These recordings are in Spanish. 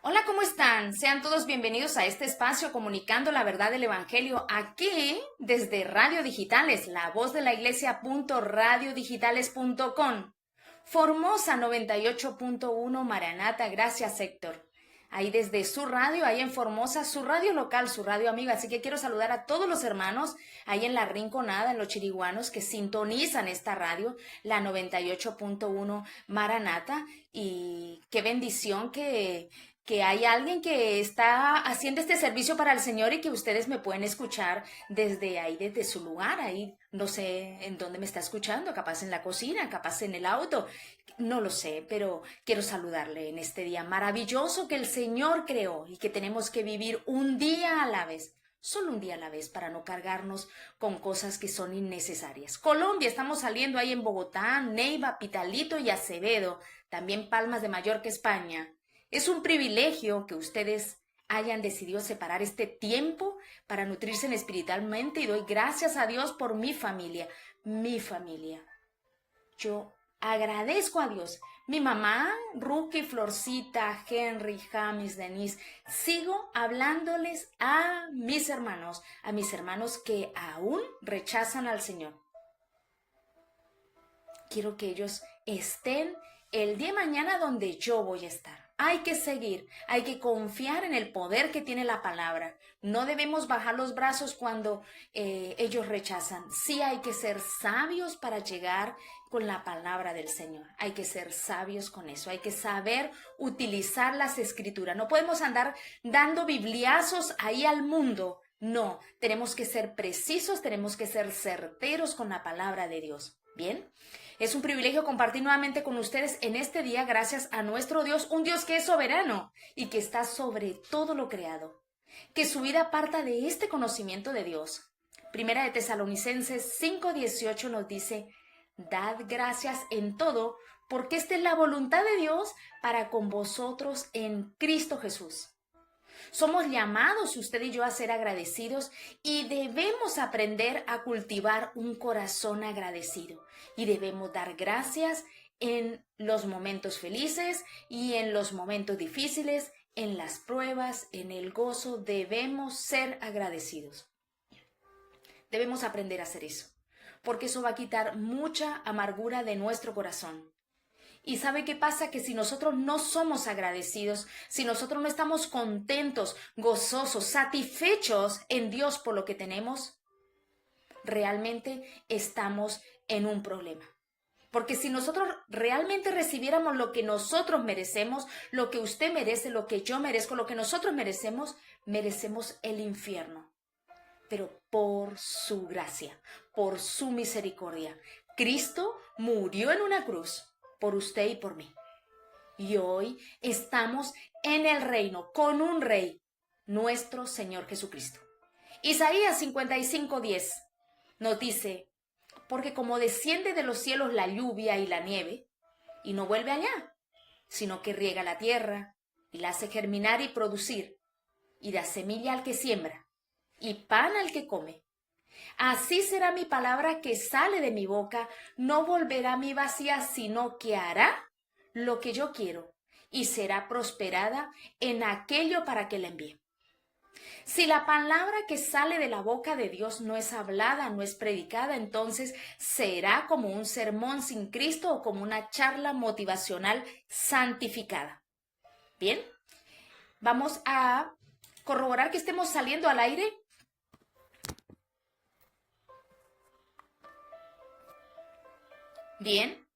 Hola, ¿cómo están? Sean todos bienvenidos a este espacio comunicando la verdad del Evangelio aquí desde Radio Digitales, la voz de la iglesia.radiodigitales.com. Formosa 98.1 Maranata, gracias Héctor. Ahí desde su radio, ahí en Formosa, su radio local, su radio amiga. Así que quiero saludar a todos los hermanos ahí en la Rinconada, en los Chiriguanos, que sintonizan esta radio, la 98.1 Maranata. Y qué bendición que hay alguien que está haciendo este servicio para el Señor y que ustedes me pueden escuchar desde ahí, desde su lugar, ahí no sé en dónde me está escuchando, capaz en la cocina, capaz en el auto, no lo sé, pero quiero saludarle en este día maravilloso que el Señor creó y que tenemos que vivir un día a la vez. Solo un día a la vez para no cargarnos con cosas que son innecesarias. Colombia, estamos saliendo ahí en Bogotá, Neiva, Pitalito y Acevedo, también Palmas de Mallorca, España. Es un privilegio que ustedes hayan decidido separar este tiempo para nutrirse espiritualmente y doy gracias a Dios por mi familia, mi familia. Yo agradezco a Dios. Mi mamá, Rookie, Florcita, Henry, James, Denise, sigo hablándoles a mis hermanos que aún rechazan al Señor. Quiero que ellos estén el día de mañana donde yo voy a estar. Hay que seguir, hay que confiar en el poder que tiene la palabra. No debemos bajar los brazos cuando ellos rechazan. Sí hay que ser sabios para llegar con la palabra del Señor. Hay que ser sabios con eso. Hay que saber utilizar las escrituras. No podemos andar dando bibliazos ahí al mundo. No, tenemos que ser precisos, tenemos que ser certeros con la palabra de Dios. ¿Bien? Es un privilegio compartir nuevamente con ustedes en este día gracias a nuestro Dios, un Dios que es soberano y que está sobre todo lo creado. Que su vida parta de este conocimiento de Dios. Primera de Tesalonicenses 5:18 nos dice, dad gracias en todo, porque esta es la voluntad de Dios para con vosotros en Cristo Jesús. Somos llamados, usted y yo, a ser agradecidos y debemos aprender a cultivar un corazón agradecido. Y debemos dar gracias en los momentos felices y en los momentos difíciles, en las pruebas, en el gozo. Debemos ser agradecidos. Debemos aprender a hacer eso, porque eso va a quitar mucha amargura de nuestro corazón. ¿Y sabe qué pasa? Que si nosotros no somos agradecidos, si nosotros no estamos contentos, gozosos, satisfechos en Dios por lo que tenemos, realmente estamos en un problema. Porque si nosotros realmente recibiéramos lo que nosotros merecemos, lo que usted merece, lo que yo merezco, lo que nosotros merecemos, merecemos el infierno. Pero por su gracia, por su misericordia, Cristo murió en una cruz por usted y por mí. Y hoy estamos en el reino con un rey, nuestro Señor Jesucristo. Isaías 55:10 nos dice, porque como desciende de los cielos la lluvia y la nieve, y no vuelve allá, sino que riega la tierra, y la hace germinar y producir, y da semilla al que siembra, y pan al que come. Así será mi palabra que sale de mi boca, no volverá a mí vacía, sino que hará lo que yo quiero y será prosperada en aquello para que la envíe. Si la palabra que sale de la boca de Dios no es hablada, no es predicada, entonces será como un sermón sin Cristo o como una charla motivacional santificada. Bien, vamos a corroborar que estemos saliendo al aire. Bien.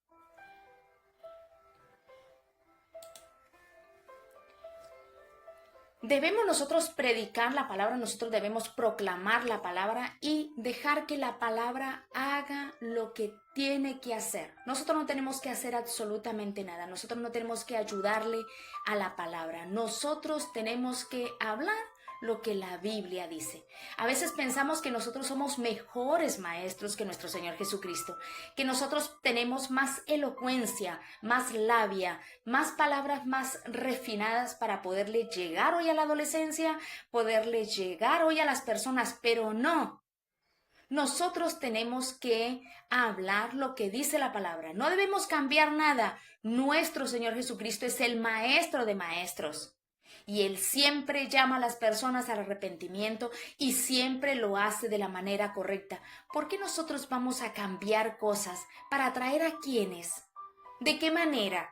Debemos nosotros predicar la palabra, nosotros debemos proclamar la palabra y dejar que la palabra haga lo que tiene que hacer. Nosotros no tenemos que hacer absolutamente nada, nosotros no tenemos que ayudarle a la palabra, nosotros tenemos que hablar lo que la Biblia dice. A veces pensamos que nosotros somos mejores maestros que nuestro Señor Jesucristo, que nosotros tenemos más elocuencia, más labia, más palabras más refinadas para poderle llegar hoy a la adolescencia, poderle llegar hoy a las personas, pero no. Nosotros tenemos que hablar lo que dice la palabra. No debemos cambiar nada. Nuestro Señor Jesucristo es el maestro de maestros. Y Él siempre llama a las personas al arrepentimiento y siempre lo hace de la manera correcta. ¿Por qué nosotros vamos a cambiar cosas para atraer a quiénes? ¿De qué manera?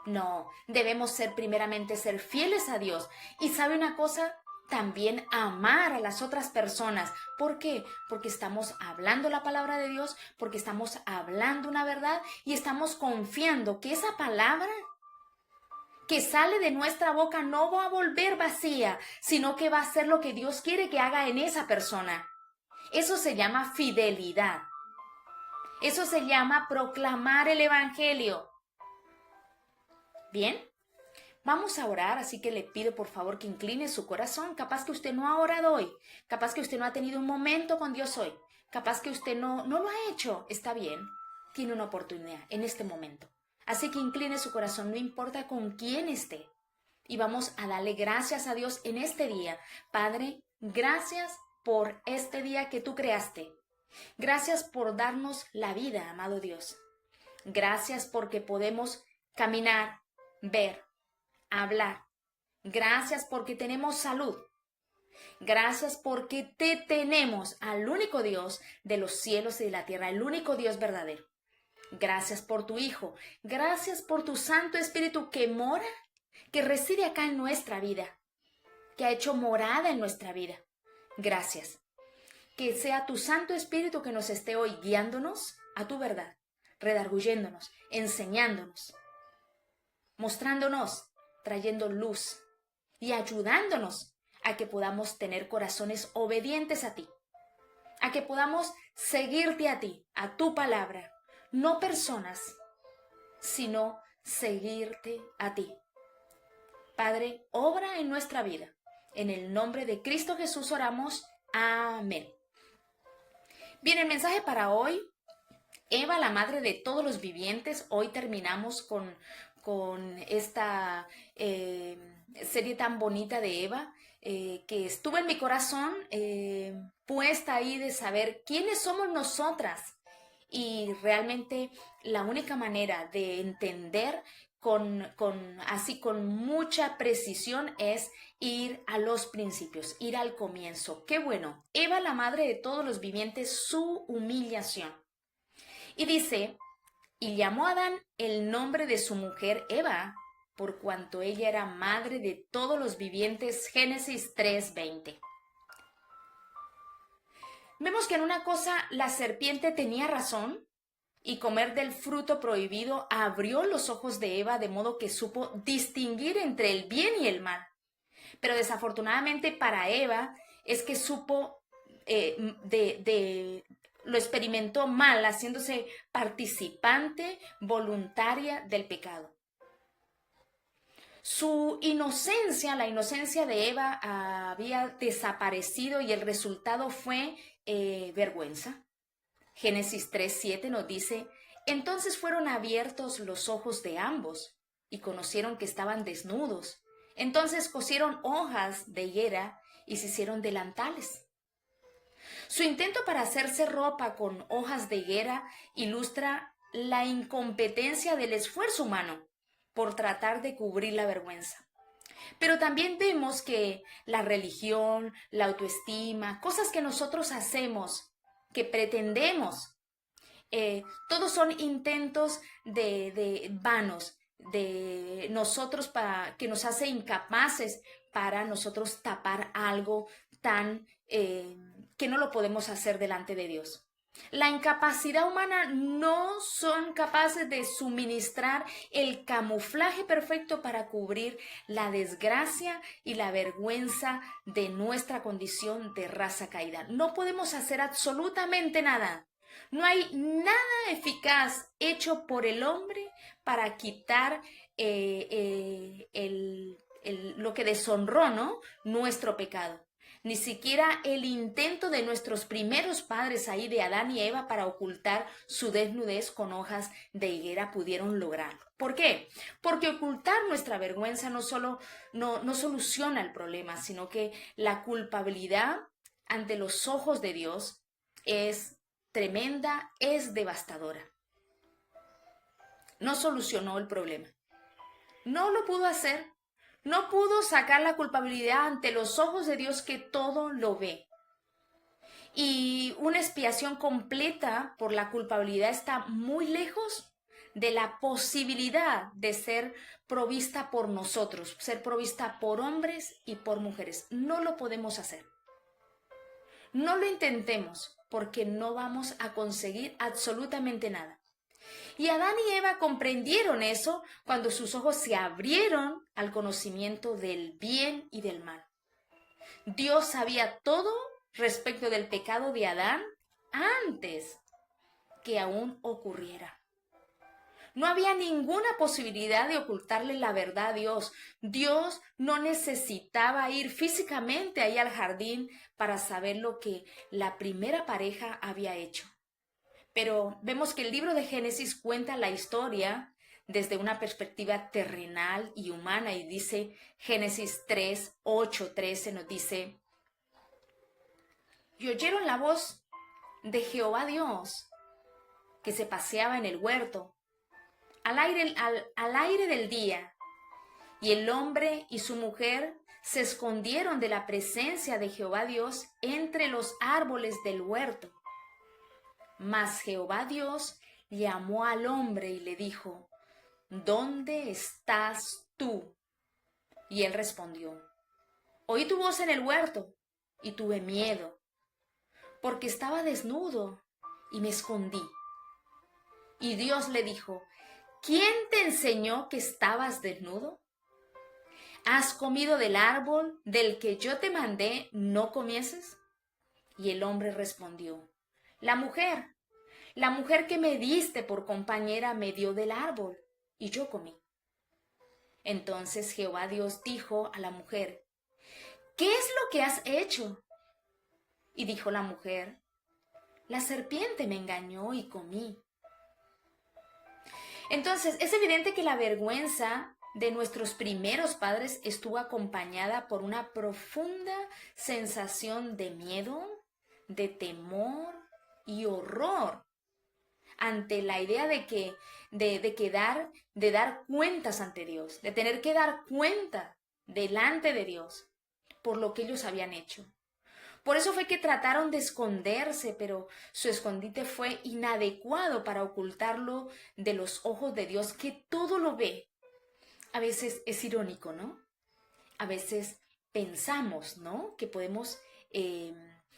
No, debemos primeramente ser fieles a Dios. Y ¿sabe una cosa? También amar a las otras personas. ¿Por qué? Porque estamos hablando la palabra de Dios, porque estamos hablando una verdad y estamos confiando que esa palabra que sale de nuestra boca no va a volver vacía, sino que va a ser lo que Dios quiere que haga en esa persona. Eso se llama fidelidad. Eso se llama proclamar el evangelio. Bien, vamos a orar, así que le pido por favor que incline su corazón. Capaz que usted no ha orado hoy, capaz que usted no ha tenido un momento con Dios hoy, capaz que usted no lo ha hecho. Está bien, tiene una oportunidad en este momento. Así que incline su corazón, no importa con quién esté. Y vamos a darle gracias a Dios en este día. Padre, gracias por este día que tú creaste. Gracias por darnos la vida, amado Dios. Gracias porque podemos caminar, ver, hablar. Gracias porque tenemos salud. Gracias porque te tenemos al único Dios de los cielos y de la tierra, el único Dios verdadero. Gracias por tu Hijo. Gracias por tu Santo Espíritu que mora, que reside acá en nuestra vida, que ha hecho morada en nuestra vida. Gracias. Que sea tu Santo Espíritu que nos esté hoy guiándonos a tu verdad, redarguyéndonos, enseñándonos, mostrándonos, trayendo luz y ayudándonos a que podamos tener corazones obedientes a ti, a que podamos seguirte a ti, a tu palabra, no personas, sino seguirte a ti. Padre, obra en nuestra vida. En el nombre de Cristo Jesús oramos. Amén. Bien, el mensaje para hoy, Eva, la madre de todos los vivientes. Hoy terminamos con esta serie tan bonita de Eva, que estuvo en mi corazón puesta ahí de saber quiénes somos nosotras. Y realmente la única manera de entender así con mucha precisión es ir a los principios, ir al comienzo. Qué bueno. Eva, la madre de todos los vivientes, su humillación. Y dice, y llamó a Adán el nombre de su mujer Eva, por cuanto ella era madre de todos los vivientes. Génesis 3:20. Vemos que en una cosa la serpiente tenía razón y comer del fruto prohibido abrió los ojos de Eva de modo que supo distinguir entre el bien y el mal. Pero desafortunadamente para Eva es que supo lo experimentó mal, haciéndose participante voluntaria del pecado. Su inocencia, la inocencia de Eva había desaparecido y el resultado fue vergüenza. Génesis 3:7 nos dice, entonces fueron abiertos los ojos de ambos y conocieron que estaban desnudos. Entonces cosieron hojas de higuera y se hicieron delantales. Su intento para hacerse ropa con hojas de higuera ilustra la incompetencia del esfuerzo humano por tratar de cubrir la vergüenza. Pero también vemos que la religión, la autoestima, cosas que nosotros hacemos, que pretendemos, todos son intentos de vanos de nosotros que nos hace incapaces para nosotros tapar algo tan que no lo podemos hacer delante de Dios. La incapacidad humana no son capaces de suministrar el camuflaje perfecto para cubrir la desgracia y la vergüenza de nuestra condición de raza caída. No podemos hacer absolutamente nada. No hay nada eficaz hecho por el hombre para quitar lo que deshonró, ¿no?, nuestro pecado. Ni siquiera el intento de nuestros primeros padres ahí, de Adán y Eva, para ocultar su desnudez con hojas de higuera pudieron lograrlo. ¿Por qué? Porque ocultar nuestra vergüenza no soluciona el problema, sino que la culpabilidad ante los ojos de Dios es tremenda, es devastadora. No solucionó el problema. No lo pudo hacer. No pudo sacar la culpabilidad ante los ojos de Dios que todo lo ve. Y una expiación completa por la culpabilidad está muy lejos de la posibilidad de ser provista por nosotros, ser provista por hombres y por mujeres. No lo podemos hacer. No lo intentemos porque no vamos a conseguir absolutamente nada. Y Adán y Eva comprendieron eso cuando sus ojos se abrieron al conocimiento del bien y del mal. Dios sabía todo respecto del pecado de Adán antes que aún ocurriera. No había ninguna posibilidad de ocultarle la verdad a Dios. Dios no necesitaba ir físicamente ahí al jardín para saber lo que la primera pareja había hecho. Pero vemos que el libro de Génesis cuenta la historia desde una perspectiva terrenal y humana y dice Génesis 3, 8, 13 nos dice: y oyeron la voz de Jehová Dios que se paseaba en el huerto al aire del día, y el hombre y su mujer se escondieron de la presencia de Jehová Dios entre los árboles del huerto. Mas Jehová Dios llamó al hombre y le dijo: ¿dónde estás tú? Y él respondió: oí tu voz en el huerto y tuve miedo, porque estaba desnudo y me escondí. Y Dios le dijo: ¿quién te enseñó que estabas desnudo? ¿Has comido del árbol del que yo te mandé no comieses? Y el hombre respondió: la mujer que me diste por compañera me dio del árbol, y yo comí. Entonces Jehová Dios dijo a la mujer: ¿qué es lo que has hecho? Y dijo la mujer: la serpiente me engañó y comí. Entonces, es evidente que la vergüenza de nuestros primeros padres estuvo acompañada por una profunda sensación de miedo, de temor y horror ante la idea de dar cuentas ante Dios, de tener que dar cuenta delante de Dios por lo que ellos habían hecho. Por eso fue que trataron de esconderse, pero su escondite fue inadecuado para ocultarlo de los ojos de Dios, que todo lo ve. A veces es irónico, ¿no? A veces pensamos, ¿no?, que podemos,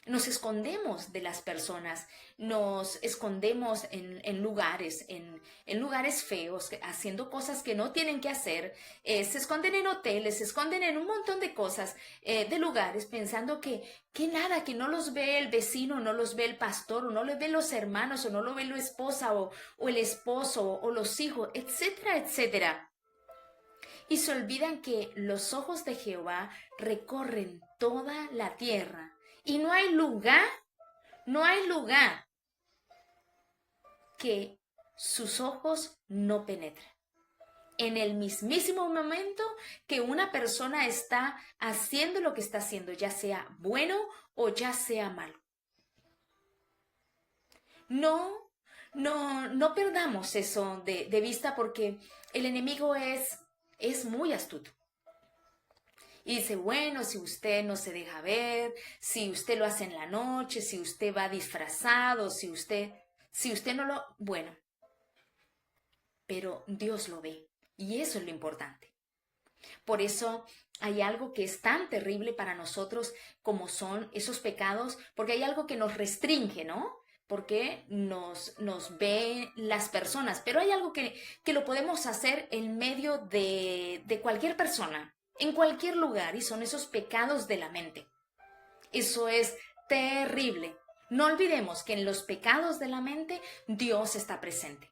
nos escondemos de las personas, nos escondemos en lugares, en lugares feos, haciendo cosas que no tienen que hacer, se esconden en hoteles, se esconden en un montón de cosas, de lugares, pensando que nada, que no los ve el vecino, no los ve el pastor, o no los ve los hermanos, o no lo ve la esposa, o el esposo, o los hijos, etcétera, etcétera. Y se olvidan que los ojos de Jehová recorren toda la tierra y no hay lugar que sus ojos no penetren. En el mismísimo momento que una persona está haciendo lo que está haciendo, ya sea bueno o ya sea malo. No perdamos eso de vista, porque el enemigo es muy astuto. Y dice: bueno, si usted no se deja ver, si usted lo hace en la noche, si usted va disfrazado, si usted no lo... Bueno, pero Dios lo ve, y eso es lo importante. Por eso hay algo que es tan terrible para nosotros como son esos pecados, porque hay algo que nos restringe, ¿no? Porque nos ven las personas, pero hay algo que lo podemos hacer en medio de cualquier persona, en cualquier lugar, y son esos pecados de la mente. Eso es terrible. No olvidemos que en los pecados de la mente Dios está presente.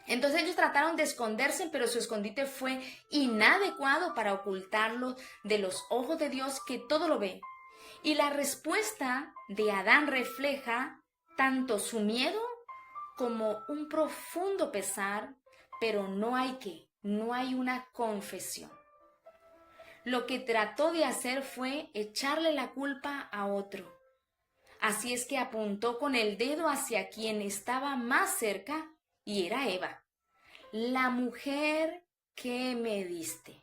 Entonces ellos trataron de esconderse, pero su escondite fue inadecuado para ocultarlo de los ojos de Dios, que todo lo ve. Y la respuesta de Adán refleja tanto su miedo como un profundo pesar, pero no hay una confesión. Lo que trató de hacer fue echarle la culpa a otro. Así es que apuntó con el dedo hacia quien estaba más cerca, y era Eva: la mujer que me diste.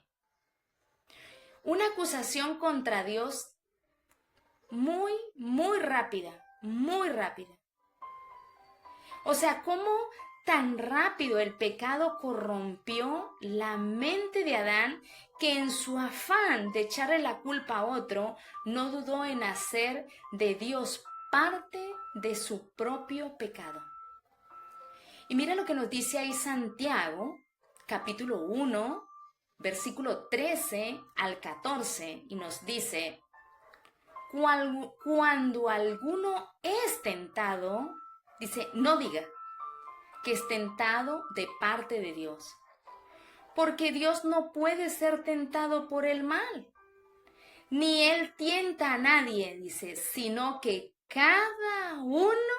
una acusación contra Dios muy, muy rápida, muy rápida. O sea, ¿cómo tan rápido el pecado corrompió la mente de Adán que en su afán de echarle la culpa a otro, no dudó en hacer de Dios parte de su propio pecado? Y mira lo que nos dice ahí Santiago, capítulo 1, versículo 13 al 14, y nos dice: cuando alguno es tentado, dice, no diga que es tentado de parte de Dios, porque Dios no puede ser tentado por el mal, ni Él tienta a nadie, dice, sino que cada uno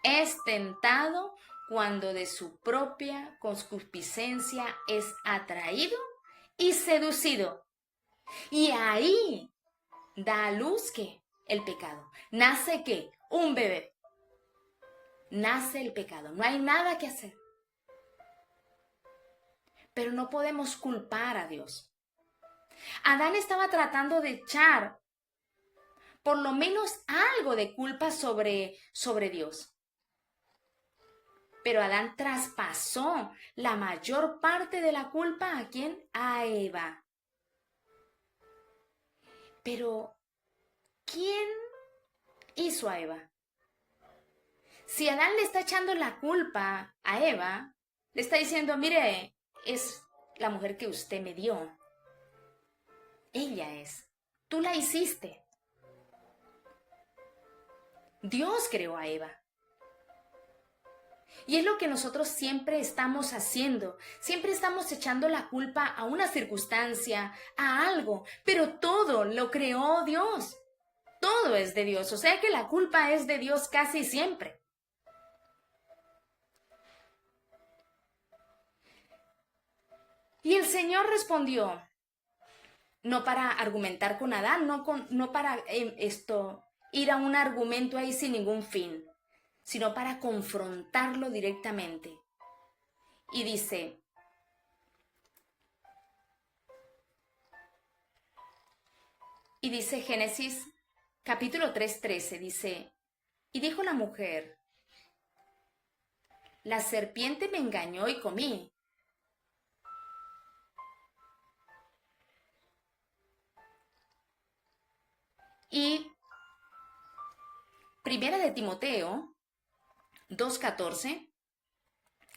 es tentado cuando de su propia concupiscencia es atraído y seducido. Y ahí da a luz que el pecado. ¿Nace qué? Un bebé. Nace el pecado. No hay nada que hacer. Pero no podemos culpar a Dios. Adán estaba tratando de echar por lo menos algo de culpa sobre Dios. Pero Adán traspasó la mayor parte de la culpa ¿a quién? A Eva. Pero, ¿quién hizo a Eva? Si Adán le está echando la culpa a Eva, le está diciendo, mire, es la mujer que usted me dio. Ella es. Tú la hiciste. Dios creó a Eva. Y es lo que nosotros siempre estamos haciendo. Siempre estamos echando la culpa a una circunstancia, a algo, pero todo lo creó Dios. Todo es de Dios, o sea que la culpa es de Dios casi siempre. Y el Señor respondió, no para argumentar con Adán, no para ir a un argumento ahí sin ningún fin, sino para confrontarlo directamente. Y dice, Génesis capítulo 3:13, dice, y dijo la mujer, la serpiente me engañó y comí. Y Primera de Timoteo 2:14,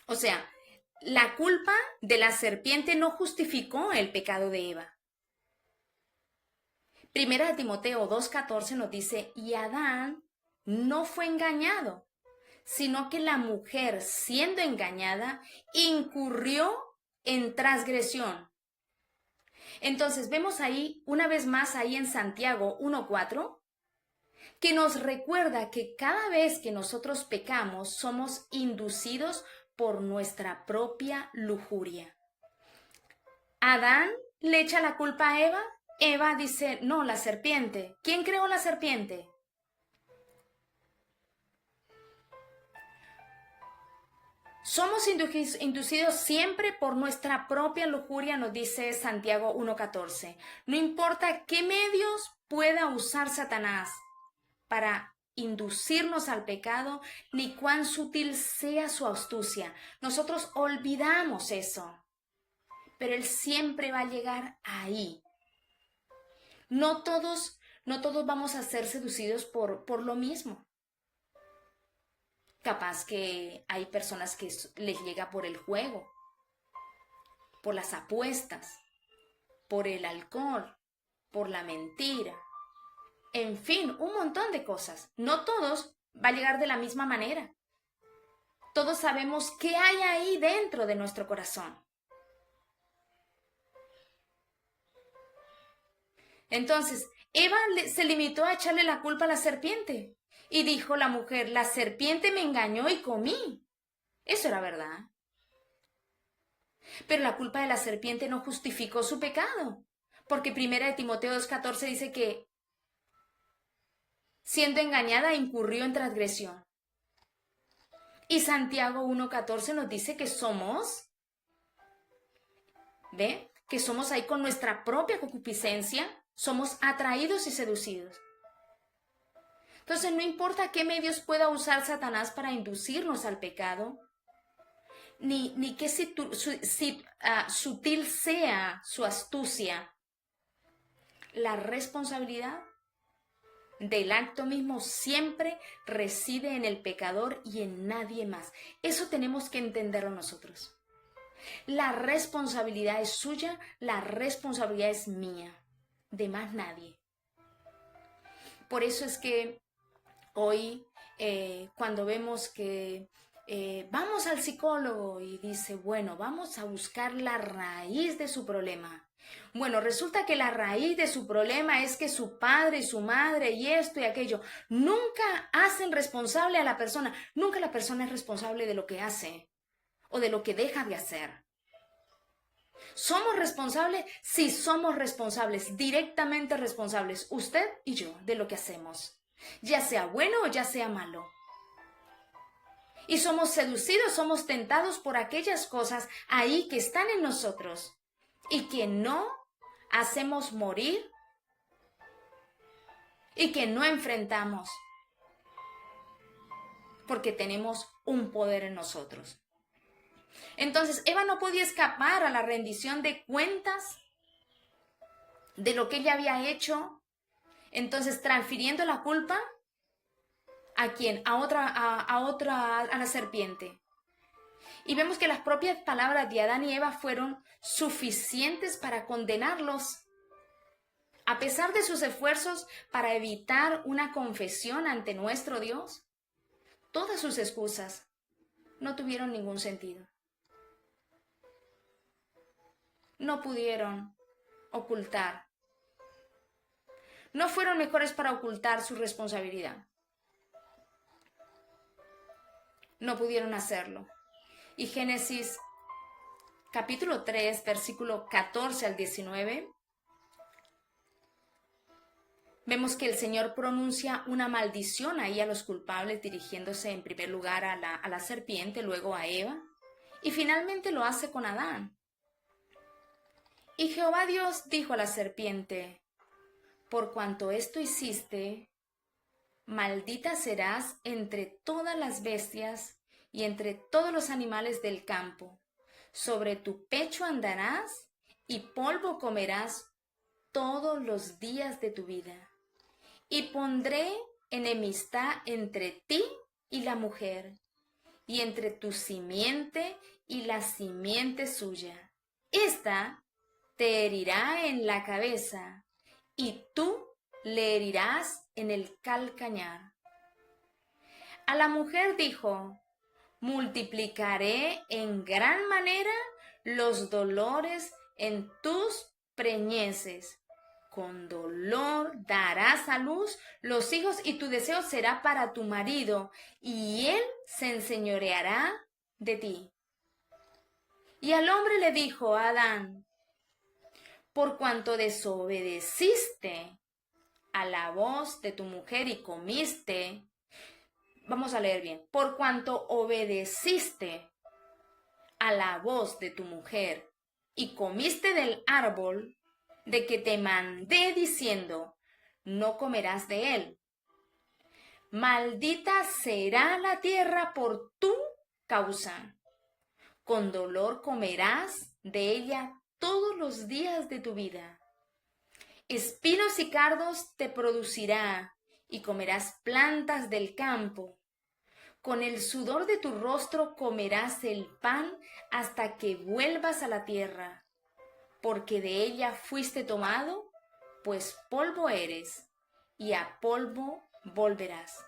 o sea, la culpa de la serpiente no justificó el pecado de Eva. Primera de Timoteo 2:14 nos dice, y Adán no fue engañado, sino que la mujer, siendo engañada, incurrió en transgresión. Entonces vemos ahí, una vez más ahí en Santiago 1:4, que nos recuerda que cada vez que nosotros pecamos somos inducidos por nuestra propia lujuria. Adán le echa la culpa a Eva. Eva dice, no, la serpiente. ¿Quién creó la serpiente? Somos inducidos siempre por nuestra propia lujuria, nos dice Santiago 1:14. No importa qué medios pueda usar Satanás para inducirnos al pecado, ni cuán sutil sea su astucia. Nosotros olvidamos eso, pero él siempre va a llegar ahí. No todos vamos a ser seducidos por lo mismo. Capaz que hay personas que les llega por el juego, por las apuestas, por el alcohol, por la mentira. En fin, un montón de cosas. No todos va a llegar de la misma manera. Todos sabemos qué hay ahí dentro de nuestro corazón. Entonces, Eva se limitó a echarle la culpa a la serpiente. Y dijo la mujer, la serpiente me engañó y comí. Eso era verdad. Pero la culpa de la serpiente no justificó su pecado. Porque Primera de Timoteo 2:14 dice que siendo engañada incurrió en transgresión. Y Santiago 1:14 nos dice que somos, ¿ve? que somos ahí con nuestra propia concupiscencia, somos atraídos y seducidos. Entonces, no importa qué medios pueda usar Satanás para inducirnos al pecado, ni qué sutil sea su astucia, la responsabilidad del acto mismo siempre reside en el pecador y en nadie más. Eso tenemos que entenderlo nosotros. La responsabilidad es suya, la responsabilidad es mía, de más nadie. Por eso es que hoy, cuando vemos que vamos al psicólogo y dice, bueno, vamos a buscar la raíz de su problema. Bueno, resulta que la raíz de su problema es que su padre y su madre y esto y aquello nunca hacen responsable a la persona. Nunca la persona es responsable de lo que hace o de lo que deja de hacer. ¿Somos responsables? Sí, somos responsables, directamente responsables, usted y yo, de lo que hacemos, ya sea bueno o ya sea malo. Y somos seducidos, somos tentados por aquellas cosas ahí que están en nosotros y que no hacemos morir y que no enfrentamos porque tenemos un poder en nosotros. Entonces, Eva no podía escapar a la rendición de cuentas de lo que ella había hecho, entonces transfiriendo la culpa ¿a quién? A la serpiente. Y vemos que las propias palabras de Adán y Eva fueron suficientes para condenarlos. A pesar de sus esfuerzos para evitar una confesión ante nuestro Dios, todas sus excusas no tuvieron ningún sentido. No pudieron ocultar. No fueron mejores para ocultar su responsabilidad. No pudieron hacerlo. Y Génesis capítulo 3, versículo 14 al 19, vemos que el Señor pronuncia una maldición ahí a los culpables, dirigiéndose en primer lugar a la serpiente, luego a Eva, y finalmente lo hace con Adán. Y Jehová Dios dijo a la serpiente, por cuanto esto hiciste, maldita serás entre todas las bestias y entre todos los animales del campo. Sobre tu pecho andarás y polvo comerás todos los días de tu vida. Y pondré enemistad entre ti y la mujer, y entre tu simiente y la simiente suya. Esta te herirá en la cabeza, y tú le herirás en el calcañar. A la mujer dijo, multiplicaré en gran manera los dolores en tus preñeces. Con dolor darás a luz los hijos y tu deseo será para tu marido, y él se enseñoreará de ti. Y al hombre le dijo a Adán, por cuanto desobedeciste a la voz de tu mujer y comiste, vamos a leer bien, por cuanto obedeciste a la voz de tu mujer y comiste del árbol de que te mandé diciendo, no comerás de él. Maldita será la tierra por tu causa. Con dolor comerás de ella todos los días de tu vida. Espinos y cardos te producirá y comerás plantas del campo. Con el sudor de tu rostro comerás el pan hasta que vuelvas a la tierra, porque de ella fuiste tomado, pues polvo eres, y a polvo volverás.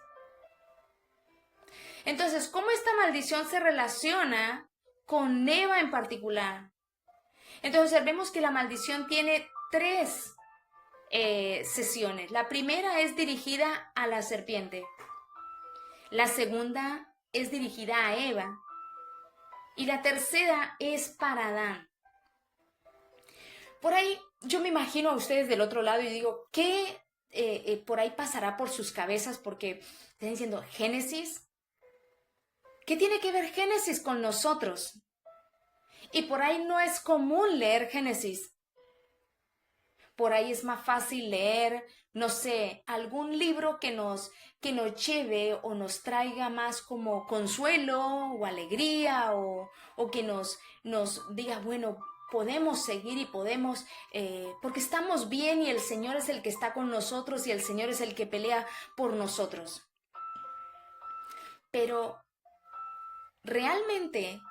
Entonces, ¿cómo esta maldición se relaciona con Eva en particular? Entonces, observemos que la maldición tiene tres sesiones. La primera es dirigida a la serpiente. La segunda es dirigida a Eva. Y la tercera es para Adán. Por ahí yo me imagino a ustedes del otro lado y digo, ¿qué por ahí pasará por sus cabezas? Porque están diciendo, ¿Génesis? ¿Qué tiene que ver Génesis con nosotros? Y por ahí no es común leer Génesis. Por ahí es más fácil leer, no sé, algún libro que nos lleve o nos traiga más como consuelo o alegría o que nos diga, bueno, podemos seguir y podemos, porque estamos bien y el Señor es el que está con nosotros y el Señor es el que pelea por nosotros. Pero realmente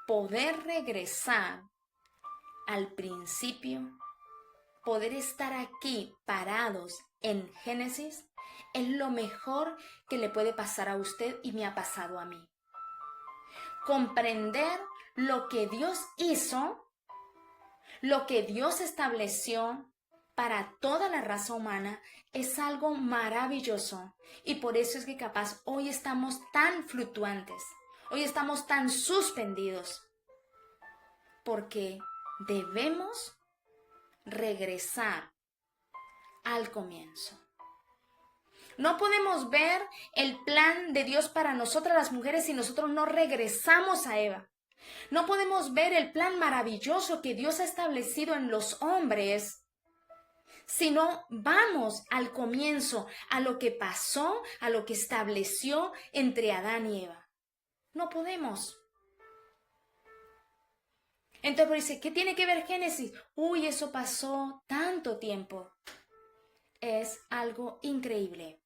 poder regresar al principio, poder estar aquí parados en Génesis, es lo mejor que le puede pasar a usted y me ha pasado a mí. Comprender lo que Dios hizo, lo que Dios estableció para toda la raza humana es algo maravilloso. Y por eso es que capaz hoy estamos tan fluctuantes, hoy estamos tan suspendidos, porque debemos regresar al comienzo. No podemos ver el plan de Dios para nosotras las mujeres si nosotros no regresamos a Eva. No podemos ver el plan maravilloso que Dios ha establecido en los hombres si no vamos al comienzo, a lo que pasó, a lo que estableció entre Adán y Eva. No podemos. Entonces dice, ¿qué tiene que ver Génesis? Uy, eso pasó tanto tiempo. Es algo increíble.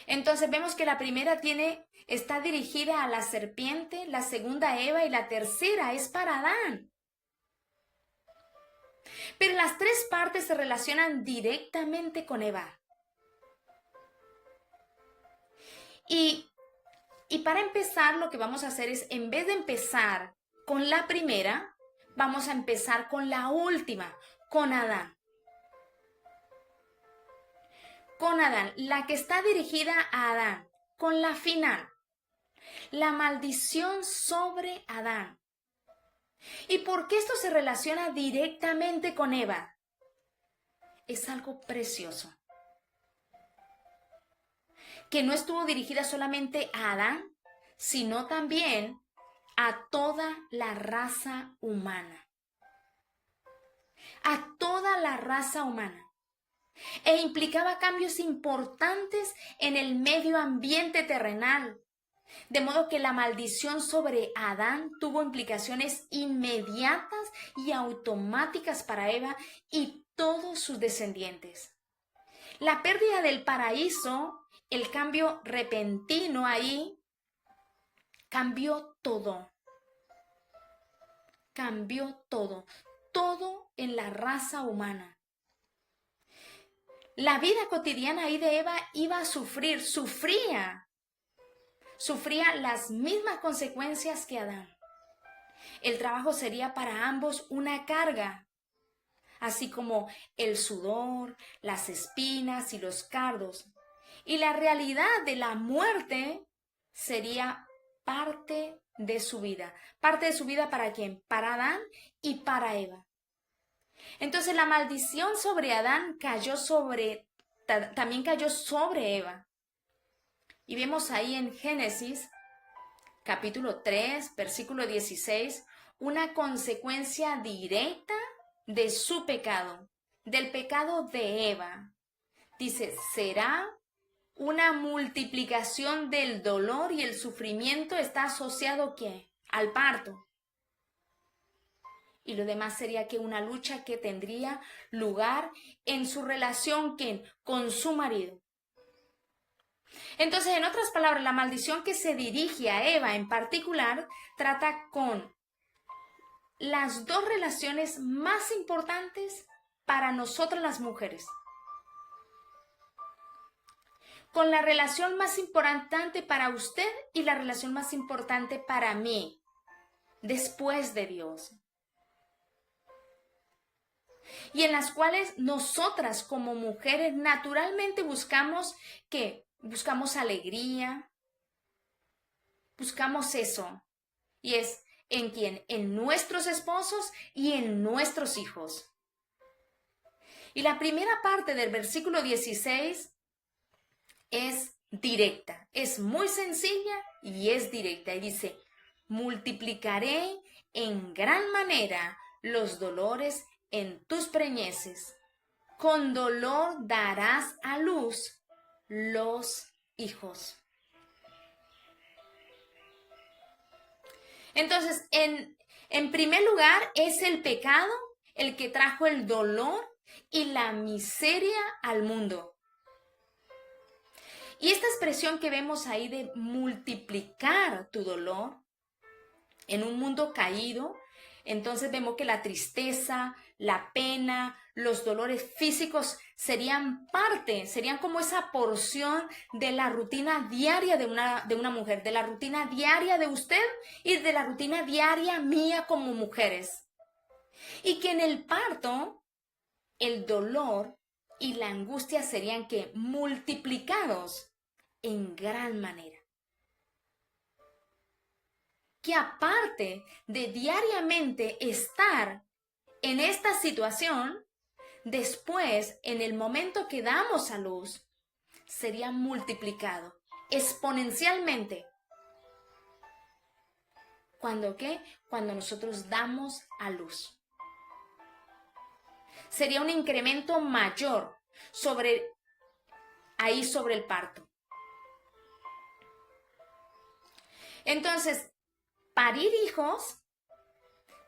Entonces vemos que la primera está dirigida a la serpiente, la segunda a Eva y la tercera es para Adán. Pero las tres partes se relacionan directamente con Eva. Y para empezar lo que vamos a hacer es, en vez de empezar con la primera, vamos a empezar con la última, con Adán. Con Adán, la que está dirigida a Adán, con la final, la maldición sobre Adán. ¿Y por qué esto se relaciona directamente con Eva? Es algo precioso. Que no estuvo dirigida solamente a Adán, sino también a toda la raza humana. A toda la raza humana. E implicaba cambios importantes en el medio ambiente terrenal, de modo que la maldición sobre Adán tuvo implicaciones inmediatas y automáticas para Eva y todos sus descendientes. La pérdida del paraíso, el cambio repentino ahí, cambió todo. Cambió todo. Todo en la raza humana. La vida cotidiana ahí de Eva iba a sufría las mismas consecuencias que Adán. El trabajo sería para ambos una carga, así como el sudor, las espinas y los cardos. Y la realidad de la muerte sería parte de su vida. ¿Parte de su vida para quién? Para Adán y para Eva. Entonces la maldición sobre Adán también cayó sobre Eva. Y vemos ahí en Génesis, capítulo 3, versículo 16, una consecuencia directa de su pecado, del pecado de Eva. Dice, será una multiplicación del dolor y el sufrimiento está asociado ¿qué? Al parto. Y lo demás sería que una lucha que tendría lugar en su relación con su marido. Entonces, en otras palabras, la maldición que se dirige a Eva en particular trata con las dos relaciones más importantes para nosotras las mujeres. Con la relación más importante para usted y la relación más importante para mí, después de Dios. Y en las cuales nosotras como mujeres naturalmente buscamos ¿qué? Buscamos alegría, buscamos eso. Y es ¿en quién? En nuestros esposos y en nuestros hijos. Y la primera parte del versículo 16 es directa, es muy sencilla y es directa. Y dice, multiplicaré en gran manera los dolores en tus preñeces. Con dolor darás a luz los hijos. Entonces, en primer lugar, es el pecado el que trajo el dolor y la miseria al mundo. Y esta expresión que vemos ahí de multiplicar tu dolor en un mundo caído, entonces vemos que la tristeza, la pena, los dolores físicos serían como esa porción de la rutina diaria de una mujer, de la rutina diaria de usted y de la rutina diaria mía como mujeres. Y que en el parto, el dolor y la angustia serían que multiplicados en gran manera. Que aparte de diariamente estar en esta situación, después, en el momento que damos a luz, sería multiplicado exponencialmente. ¿Cuándo qué? Cuando nosotros damos a luz. Sería un incremento mayor sobre el parto. Entonces, parir hijos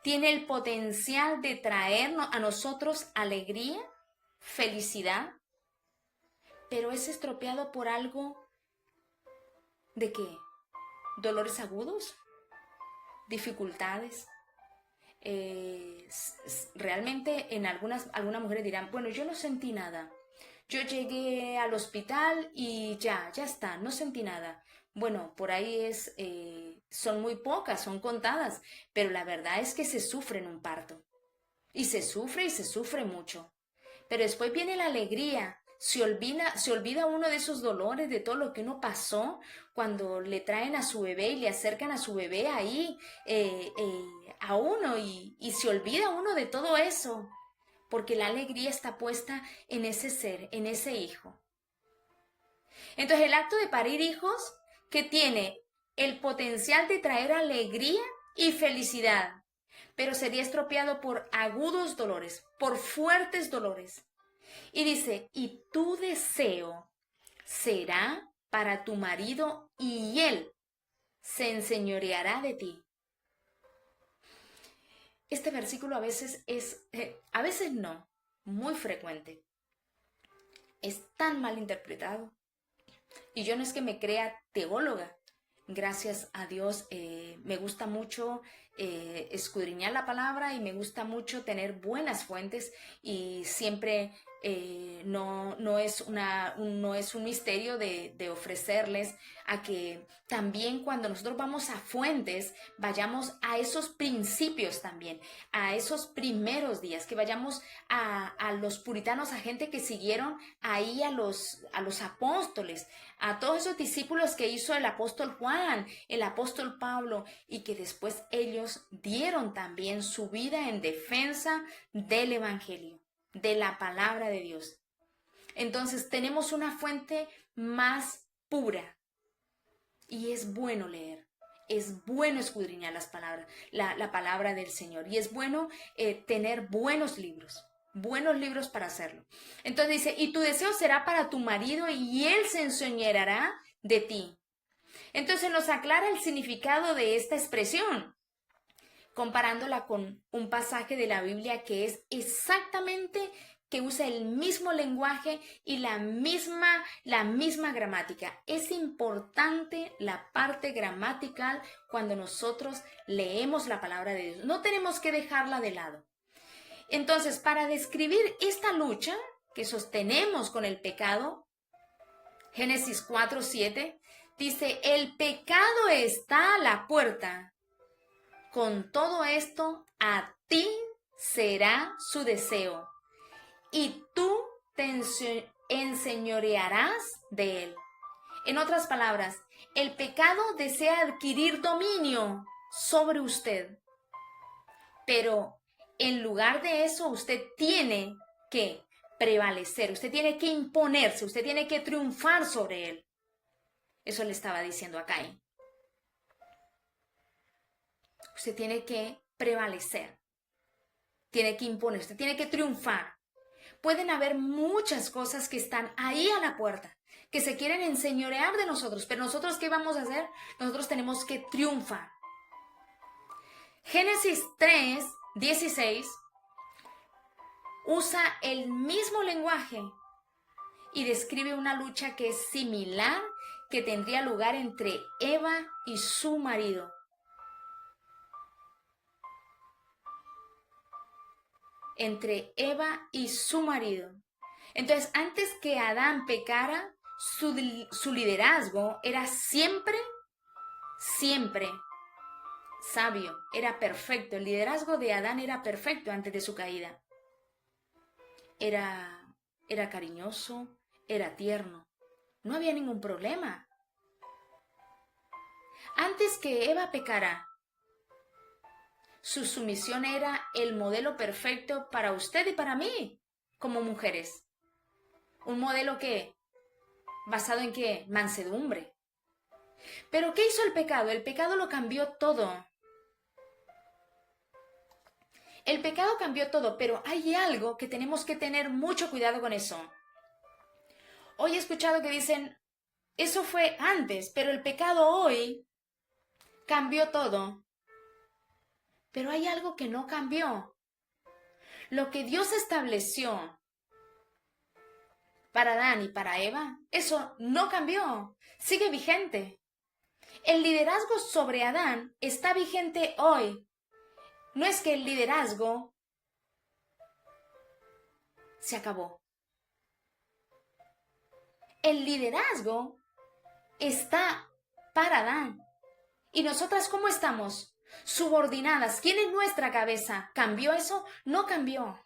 tiene el potencial de traernos a nosotros alegría, felicidad, pero es estropeado por algo de ¿qué? Dolores agudos, dificultades. Realmente en algunas mujeres dirán, bueno, yo no sentí nada. Yo llegué al hospital y ya está, no sentí nada. Bueno, por ahí son muy pocas, son contadas, pero la verdad es que se sufre en un parto. Y se sufre mucho. Pero después viene la alegría. Se olvida uno de esos dolores, de todo lo que uno pasó cuando le traen a su bebé y le acercan a su bebé ahí a uno y se olvida uno de todo eso, porque la alegría está puesta en ese ser, en ese hijo. Entonces el acto de parir hijos que tiene el potencial de traer alegría y felicidad, pero sería estropeado por agudos dolores, por fuertes dolores. Y dice, y tu deseo será para tu marido y él se enseñoreará de ti. Este versículo a veces no, muy frecuente. Es tan mal interpretado. Y yo no es que me crea teóloga. Gracias a Dios me gusta mucho escudriñar la palabra y me gusta mucho tener buenas fuentes y siempre no es un misterio de ofrecerles a que también cuando nosotros vamos a fuentes vayamos a esos principios también, a esos primeros días, que vayamos a los puritanos, a gente que siguieron ahí a los apóstoles, a todos esos discípulos que hizo el apóstol Juan, el apóstol Pablo, y que después ellos dieron también su vida en defensa del evangelio, de la palabra de Dios. Entonces tenemos una fuente más pura y es bueno leer. Es bueno escudriñar las palabras, la palabra del Señor, y es bueno tener buenos libros para hacerlo. Entonces dice, y tu deseo será para tu marido y él se enseñoreará de ti. Entonces nos aclara el significado de esta expresión, comparándola con un pasaje de la Biblia que es exactamente, que usa el mismo lenguaje y la misma gramática. Es importante la parte gramatical cuando nosotros leemos la palabra de Dios. No tenemos que dejarla de lado. Entonces, para describir esta lucha que sostenemos con el pecado, Génesis 4:7 dice, el pecado está a la puerta. Con todo esto, a ti será su deseo, y tú te enseñorearás de él. En otras palabras, el pecado desea adquirir dominio sobre usted, pero en lugar de eso, usted tiene que prevalecer, usted tiene que imponerse, usted tiene que triunfar sobre él. Eso le estaba diciendo a Caín. Usted tiene que prevalecer, tiene que imponerse, tiene que triunfar. Pueden haber muchas cosas que están ahí a la puerta, que se quieren enseñorear de nosotros, pero nosotros, ¿qué vamos a hacer? Nosotros tenemos que triunfar. Génesis 3:16 usa el mismo lenguaje y describe una lucha que es similar, que tendría lugar entre Eva y su marido. Entre Eva y su marido. Entonces, antes que Adán pecara, su liderazgo era siempre sabio, era perfecto. El liderazgo de Adán era perfecto antes de su caída. Era cariñoso, era tierno. No había ningún problema. Antes que Eva pecara, su sumisión era el modelo perfecto para usted y para mí, como mujeres. Un modelo que, basado en qué, mansedumbre. Pero ¿qué hizo el pecado? El pecado lo cambió todo. El pecado cambió todo, pero hay algo que tenemos que tener mucho cuidado con eso. Hoy he escuchado que dicen, eso fue antes, pero el pecado hoy cambió todo. Pero hay algo que no cambió. Lo que Dios estableció para Adán y para Eva, eso no cambió, sigue vigente. El liderazgo sobre Adán está vigente hoy. No es que el liderazgo se acabó. El liderazgo está para Adán. ¿Y nosotras cómo estamos? Subordinadas. ¿Quién es nuestra cabeza? ¿Cambió eso? No cambió.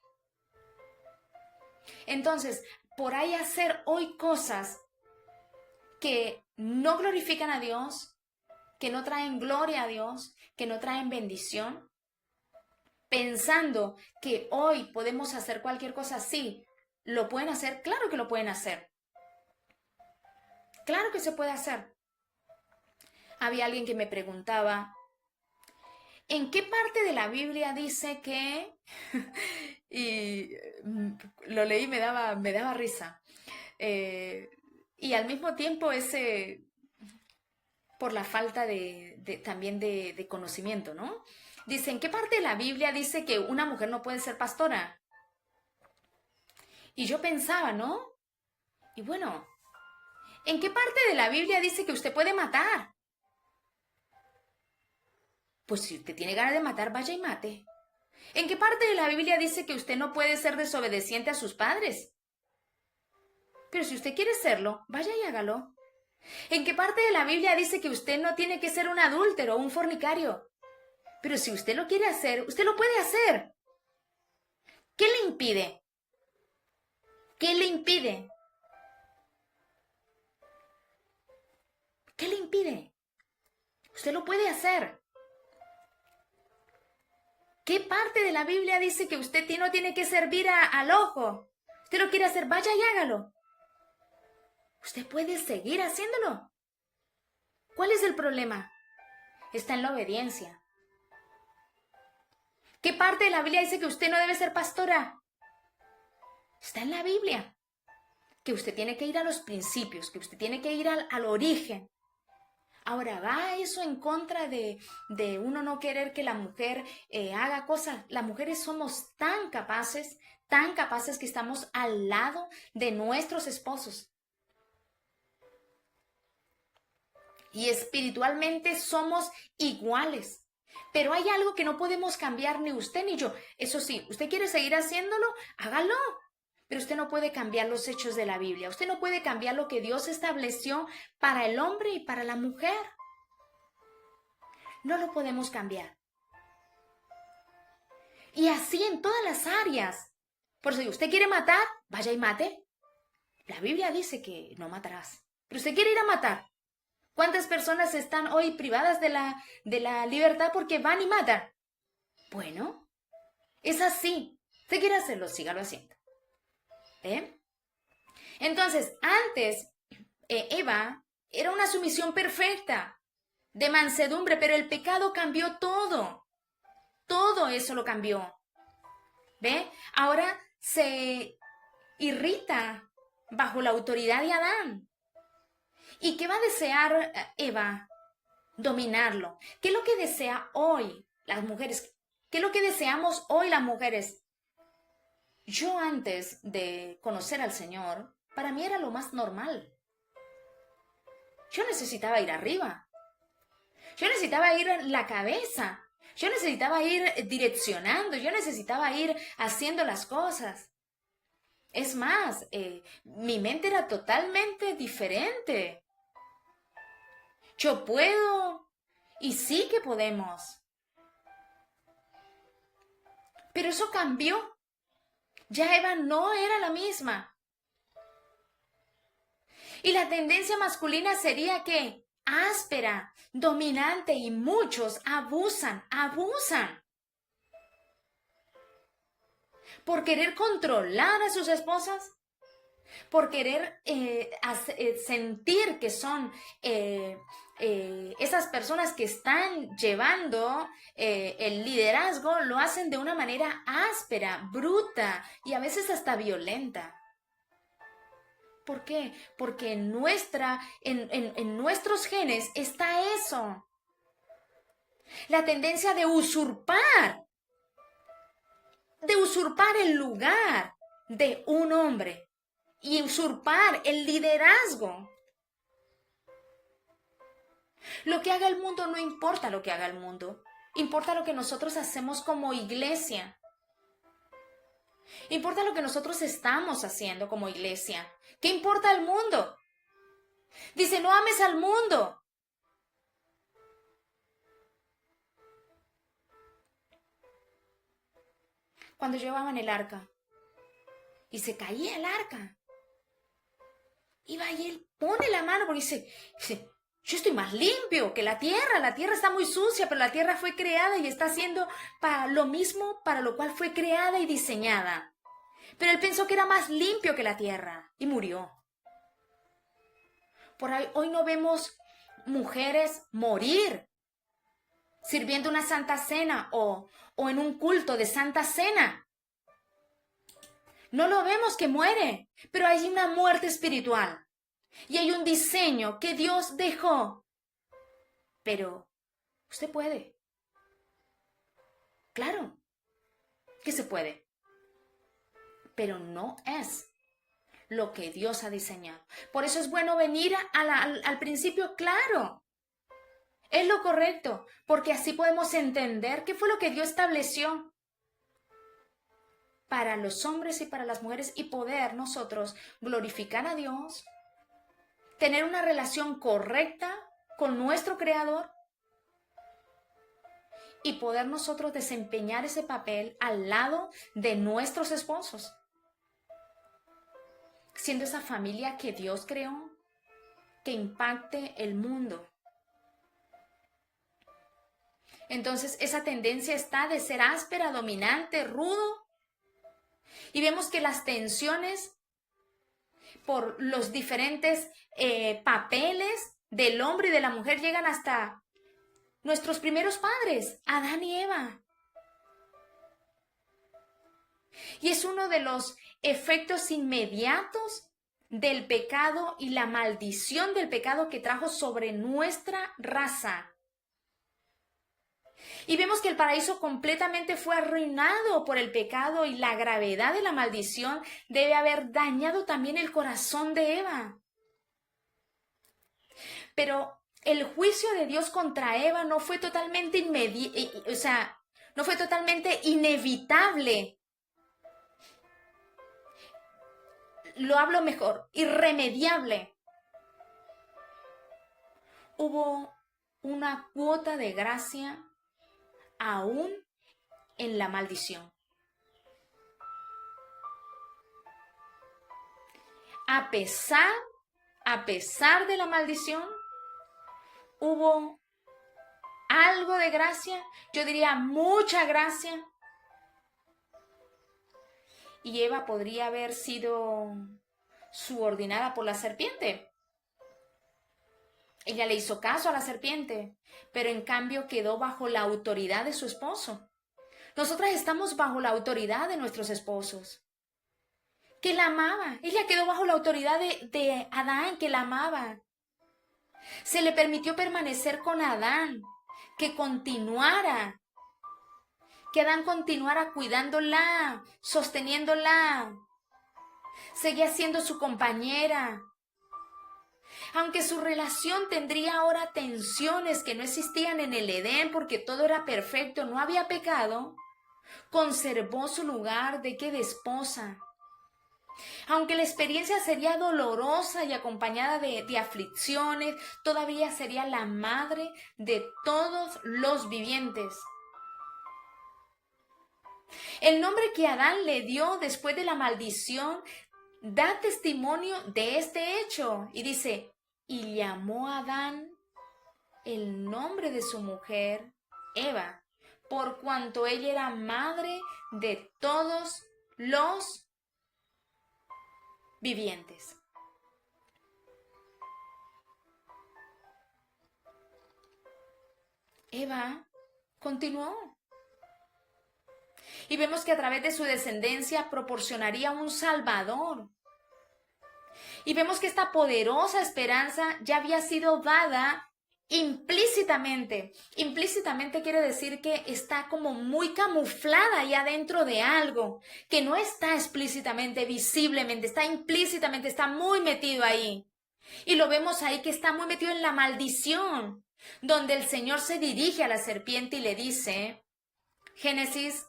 Entonces, por ahí hacer hoy cosas que no glorifican a Dios, que no traen gloria a Dios, que no traen bendición, pensando que hoy podemos hacer cualquier cosa, sí, ¿lo pueden hacer? Claro que lo pueden hacer. Claro que se puede hacer. Había alguien que me preguntaba, ¿en qué parte de la Biblia dice que... y lo leí y me daba risa. Y al mismo tiempo por la falta también de conocimiento, ¿no? Dice, ¿en qué parte de la Biblia dice que una mujer no puede ser pastora? Y yo pensaba, ¿no? Y bueno, ¿en qué parte de la Biblia dice que usted puede matar? Pues si usted tiene ganas de matar, vaya y mate. ¿En qué parte de la Biblia dice que usted no puede ser desobediente a sus padres? Pero si usted quiere serlo, vaya y hágalo. ¿En qué parte de la Biblia dice que usted no tiene que ser un adúltero o un fornicario? Pero si usted lo quiere hacer, usted lo puede hacer. ¿Qué le impide? ¿Qué le impide? ¿Qué le impide? Usted lo puede hacer. ¿Qué parte de la Biblia dice que usted no tiene que servir al ojo? Usted lo quiere hacer, vaya y hágalo. Usted puede seguir haciéndolo. ¿Cuál es el problema? Está en la obediencia. ¿Qué parte de la Biblia dice que usted no debe ser pastora? Está en la Biblia. Que usted tiene que ir a los principios, que usted tiene que ir al origen. Ahora, ¿va eso en contra de uno no querer que la mujer haga cosas? Las mujeres somos tan capaces que estamos al lado de nuestros esposos. Y espiritualmente somos iguales. Pero hay algo que no podemos cambiar ni usted ni yo. Eso sí, usted quiere seguir haciéndolo, hágalo. Pero usted no puede cambiar los hechos de la Biblia. Usted no puede cambiar lo que Dios estableció para el hombre y para la mujer. No lo podemos cambiar. Y así en todas las áreas. Por eso, ¿usted quiere matar? Vaya y mate. La Biblia dice que no matarás. Pero usted quiere ir a matar. ¿Cuántas personas están hoy privadas de la libertad porque van y matan? Bueno, es así. Usted quiere hacerlo, sígalo haciendo. Entonces, antes, Eva era una sumisión perfecta, de mansedumbre, pero el pecado cambió todo. todo eso lo cambió. ¿Ve? Ahora se irrita bajo la autoridad de Adán. ¿Y qué va a desear Eva? Dominarlo. ¿Qué es lo que desea hoy las mujeres? ¿Qué es lo que deseamos hoy las mujeres? Yo antes de conocer al Señor, para mí era lo más normal. Yo necesitaba ir arriba. Yo necesitaba ir en la cabeza. Yo necesitaba ir direccionando. Yo necesitaba ir haciendo las cosas. Es más, mi mente era totalmente diferente. Yo puedo y sí que podemos. Pero eso cambió. Ya Eva no era la misma. Y la tendencia masculina sería que áspera, dominante y muchos abusan. Por querer controlar a sus esposas, por querer sentir que son esas personas que están llevando el liderazgo, lo hacen de una manera áspera, bruta y a veces hasta violenta. ¿Por qué? Porque en nuestros genes está eso. La tendencia de usurpar el lugar de un hombre y usurpar el liderazgo. Lo que haga el mundo no importa lo que haga el mundo. Importa lo que nosotros hacemos como iglesia. Importa lo que nosotros estamos haciendo como iglesia. ¿Qué importa el mundo? Dice, no ames al mundo. Cuando llevaban el arca y se caía el arca, iba y él pone la mano porque dice, yo estoy más limpio que la tierra está muy sucia, pero la tierra fue creada y está haciendo para lo mismo para lo cual fue creada y diseñada. Pero él pensó que era más limpio que la tierra y murió. Por ahí, hoy no vemos mujeres morir sirviendo una santa cena o en un culto de santa cena. No lo vemos que muere, pero hay una muerte espiritual y hay un diseño que Dios dejó. Pero usted puede. Claro que se puede, pero no es lo que Dios ha diseñado. Por eso es bueno venir al principio claro. Es lo correcto, porque así podemos entender qué fue lo que Dios estableció para los hombres y para las mujeres y poder nosotros glorificar a Dios, tener una relación correcta con nuestro Creador y poder nosotros desempeñar ese papel al lado de nuestros esposos, siendo esa familia que Dios creó, que impacte el mundo. Entonces esa tendencia está de ser áspera, dominante, rudo. Y vemos que las tensiones por los diferentes papeles del hombre y de la mujer llegan hasta nuestros primeros padres, Adán y Eva. Y es uno de los efectos inmediatos del pecado y la maldición del pecado que trajo sobre nuestra raza. Y vemos que el paraíso completamente fue arruinado por el pecado y la gravedad de la maldición debe haber dañado también el corazón de Eva. Pero el juicio de Dios contra Eva no fue totalmente no fue totalmente inevitable. Lo hablo mejor, irremediable. Hubo una cuota de gracia aún en la maldición. A pesar de la maldición, hubo algo de gracia, yo diría mucha gracia. Y Eva podría haber sido subordinada por la serpiente. Ella le hizo caso a la serpiente, pero en cambio quedó bajo la autoridad de su esposo. Nosotras estamos bajo la autoridad de nuestros esposos, que la amaba. Ella quedó bajo la autoridad de Adán, que la amaba. Se le permitió permanecer con Adán, que continuara, que Adán continuara cuidándola, sosteniéndola. Seguía siendo su compañera. Aunque su relación tendría ahora tensiones que no existían en el Edén porque todo era perfecto, no había pecado, conservó su lugar de esposa. Aunque la experiencia sería dolorosa y acompañada de aflicciones, todavía sería la madre de todos los vivientes. El nombre que Adán le dio después de la maldición da testimonio de este hecho y dice, y llamó a Adán el nombre de su mujer, Eva, por cuanto ella era madre de todos los vivientes. Eva continuó. Y vemos que a través de su descendencia proporcionaría un Salvador. Y vemos que esta poderosa esperanza ya había sido dada implícitamente. Implícitamente quiere decir que está como muy camuflada ya dentro de algo, que no está explícitamente, visiblemente, está implícitamente, está muy metido ahí. Y lo vemos ahí que está muy metido en la maldición, donde el Señor se dirige a la serpiente y le dice, Génesis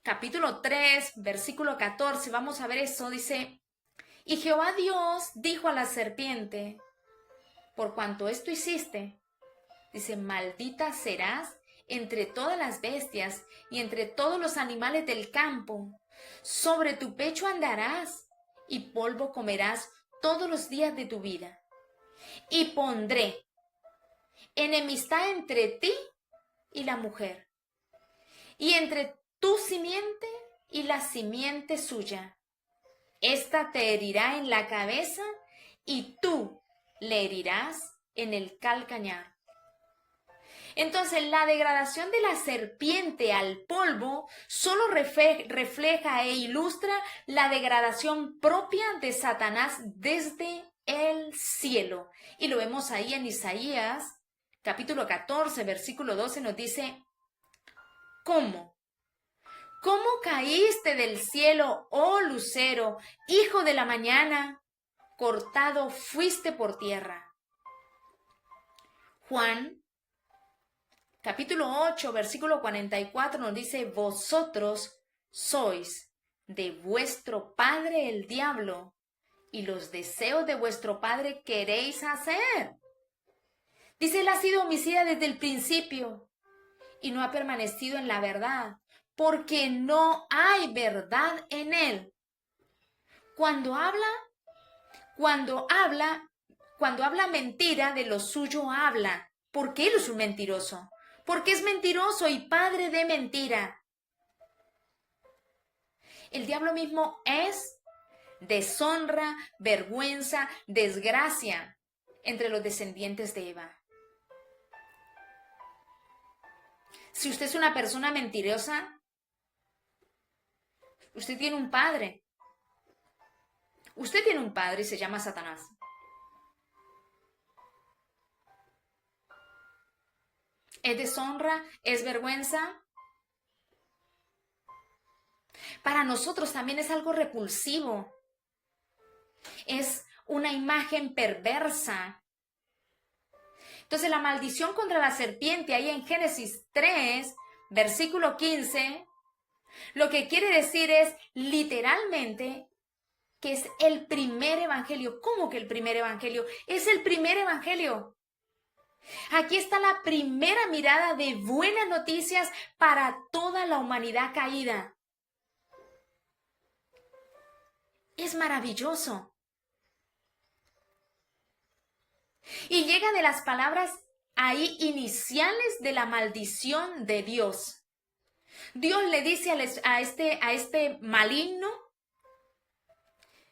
capítulo 3, versículo 14, vamos a ver eso, dice, y Jehová Dios dijo a la serpiente, por cuanto esto hiciste, dice, maldita serás entre todas las bestias y entre todos los animales del campo. Sobre tu pecho andarás y polvo comerás todos los días de tu vida. Y pondré enemistad entre ti y la mujer, y entre tu simiente y la simiente suya. Esta te herirá en la cabeza y tú le herirás en el calcañar. Entonces, la degradación de la serpiente al polvo solo refleja e ilustra la degradación propia de Satanás desde el cielo. Y lo vemos ahí en Isaías, capítulo 14, versículo 12, nos dice, ¿cómo? ¿Cómo caíste del cielo, oh lucero, hijo de la mañana? Cortado fuiste por tierra. Juan, capítulo 8, versículo 44 nos dice, vosotros sois de vuestro padre el diablo, y los deseos de vuestro padre queréis hacer. Dice, él ha sido homicida desde el principio, y no ha permanecido en la verdad, porque no hay verdad en él. Cuando habla mentira, de lo suyo habla. ¿Por qué él es un mentiroso? Porque es mentiroso y padre de mentira. El diablo mismo es deshonra, vergüenza, desgracia entre los descendientes de Eva. Si usted es una persona mentirosa, usted tiene un padre. Usted tiene un padre y se llama Satanás. ¿Es deshonra? ¿Es vergüenza? Para nosotros también es algo repulsivo. Es una imagen perversa. Entonces la maldición contra la serpiente ahí en Génesis 3, versículo 15, lo que quiere decir es literalmente que es el primer evangelio. ¿Cómo que el primer evangelio? Es el primer evangelio. Aquí está la primera mirada de buenas noticias para toda la humanidad caída. Es maravilloso. Y llega de las palabras ahí iniciales de la maldición de Dios. Dios le dice a este maligno,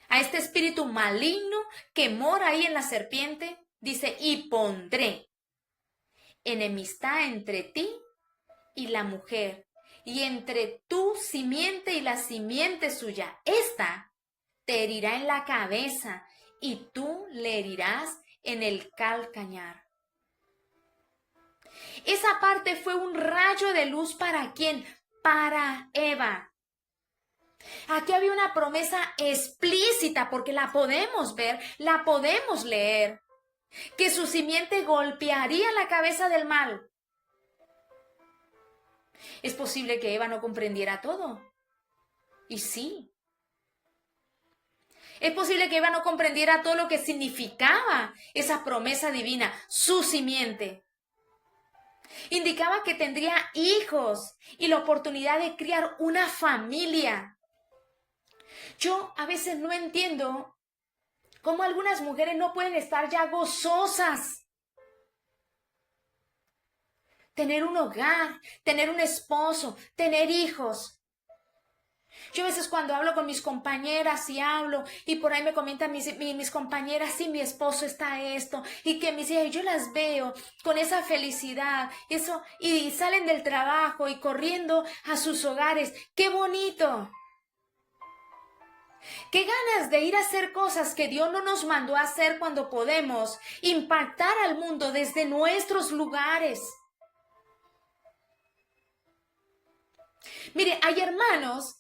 a este espíritu maligno que mora ahí en la serpiente, dice, y pondré enemistad entre ti y la mujer, y entre tu simiente y la simiente suya, ésta te herirá en la cabeza y tú le herirás en el calcañar. Esa parte fue un rayo de luz ¿para quién? Para Eva. Aquí había una promesa explícita porque la podemos ver, la podemos leer, que su simiente golpearía la cabeza del mal. Es posible que Eva no comprendiera todo. Y sí. Es posible que Eva no comprendiera todo lo que significaba esa promesa divina, su simiente. Indicaba que tendría hijos y la oportunidad de criar una familia. Yo a veces no entiendo cómo algunas mujeres no pueden estar ya gozosas. Tener un hogar, tener un esposo, tener hijos. Yo a veces cuando hablo con mis compañeras y por ahí me comentan mis compañeras, sí, mi esposo está esto, y que mis hijas, yo las veo con esa felicidad, eso, y salen del trabajo y corriendo a sus hogares. ¡Qué bonito! ¡Qué ganas de ir a hacer cosas que Dios no nos mandó a hacer cuando podemos impactar al mundo desde nuestros lugares! Mire, hay hermanos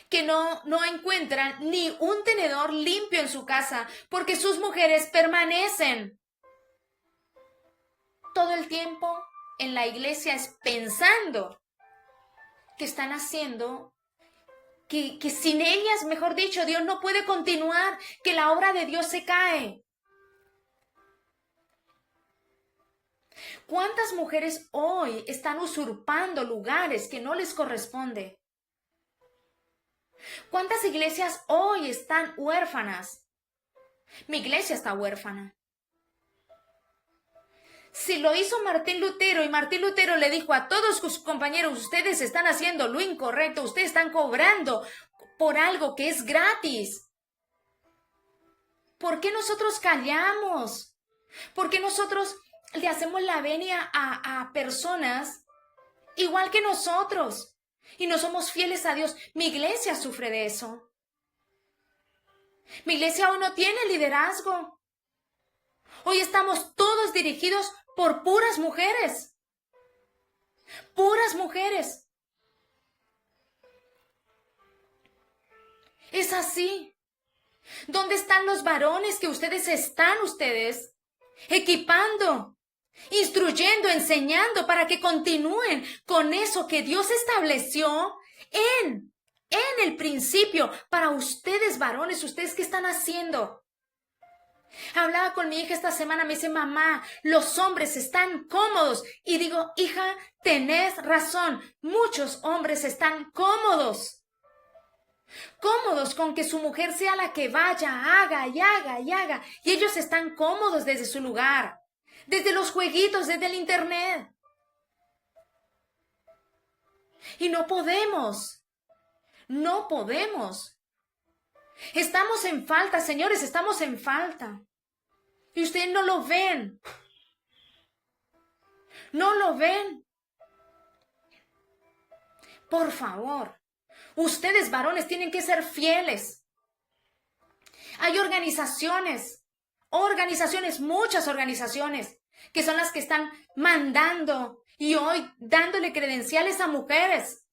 que no encuentran ni un tenedor limpio en su casa porque sus mujeres permanecen todo el tiempo en la iglesia pensando que están haciendo, que sin ellas, mejor dicho, Dios no puede continuar, que la obra de Dios se cae. ¿Cuántas mujeres hoy están usurpando lugares que no les corresponde? ¿Cuántas iglesias hoy están huérfanas? Mi iglesia está huérfana. Si lo hizo Martín Lutero y Martín Lutero le dijo a todos sus compañeros, ustedes están haciendo lo incorrecto, ustedes están cobrando por algo que es gratis. ¿Por qué nosotros callamos? ¿Por qué nosotros le hacemos la venia a personas igual que nosotros? Y no somos fieles a Dios. Mi iglesia sufre de eso. Mi iglesia hoy no tiene liderazgo. Hoy estamos todos dirigidos por puras mujeres. Puras mujeres. Es así. ¿Dónde están los varones que ustedes equipando, instruyendo, enseñando para que continúen con eso que Dios estableció en el principio para ustedes varones? ¿Ustedes qué están haciendo? Hablaba con mi hija esta semana, me dice, mamá, los hombres están cómodos. Y digo, hija, tenés razón, muchos hombres están cómodos. Cómodos con que su mujer sea la que vaya, haga y haga y haga. Y ellos están cómodos desde su lugar, desde los jueguitos, desde el internet. Y no podemos. No podemos. Estamos en falta, señores, estamos en falta. Y ustedes no lo ven. No lo ven. Por favor. Ustedes, varones, tienen que ser fieles. Hay organizaciones, muchas organizaciones, que son las que están mandando y hoy dándole credenciales a mujeres.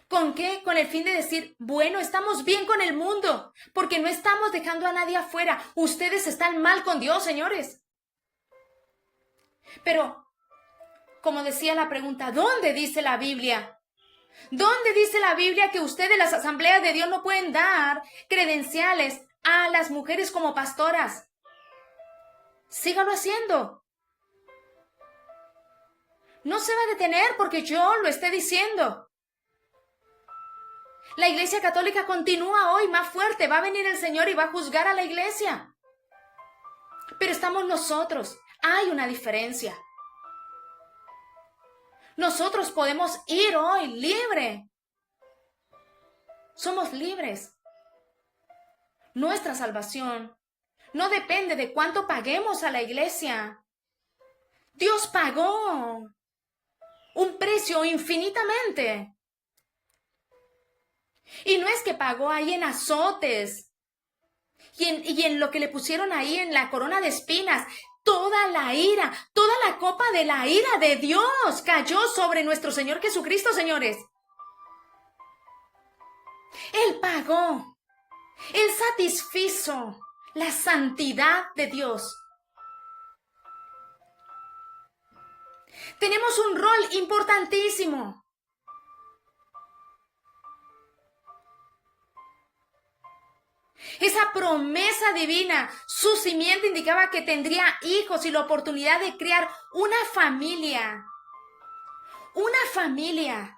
¿Con qué? Con el fin de decir, bueno, estamos bien con el mundo, porque no estamos dejando a nadie afuera. Ustedes están mal con Dios, señores. Pero, como decía la pregunta, ¿dónde dice la Biblia? ¿Dónde dice la Biblia que ustedes, las asambleas de Dios, no pueden dar credenciales a las mujeres como pastoras? Sígalo haciendo. No se va a detener porque yo lo esté diciendo. La Iglesia Católica continúa hoy más fuerte. Va a venir el Señor y va a juzgar a la Iglesia. Pero estamos nosotros. Hay una diferencia. Nosotros podemos ir hoy libre. Somos libres. Nuestra salvación no depende de cuánto paguemos a la iglesia. Dios pagó. un precio infinitamente. Y no es que pagó ahí en azotes y en lo que le pusieron ahí en la corona de espinas. Toda la ira, toda la copa de la ira de Dios cayó sobre nuestro Señor Jesucristo, señores. Él pagó, Él satisfizo la santidad de Dios. Tenemos un rol importantísimo. Esa promesa divina, su simiente indicaba que tendría hijos y la oportunidad de crear una familia. Una familia.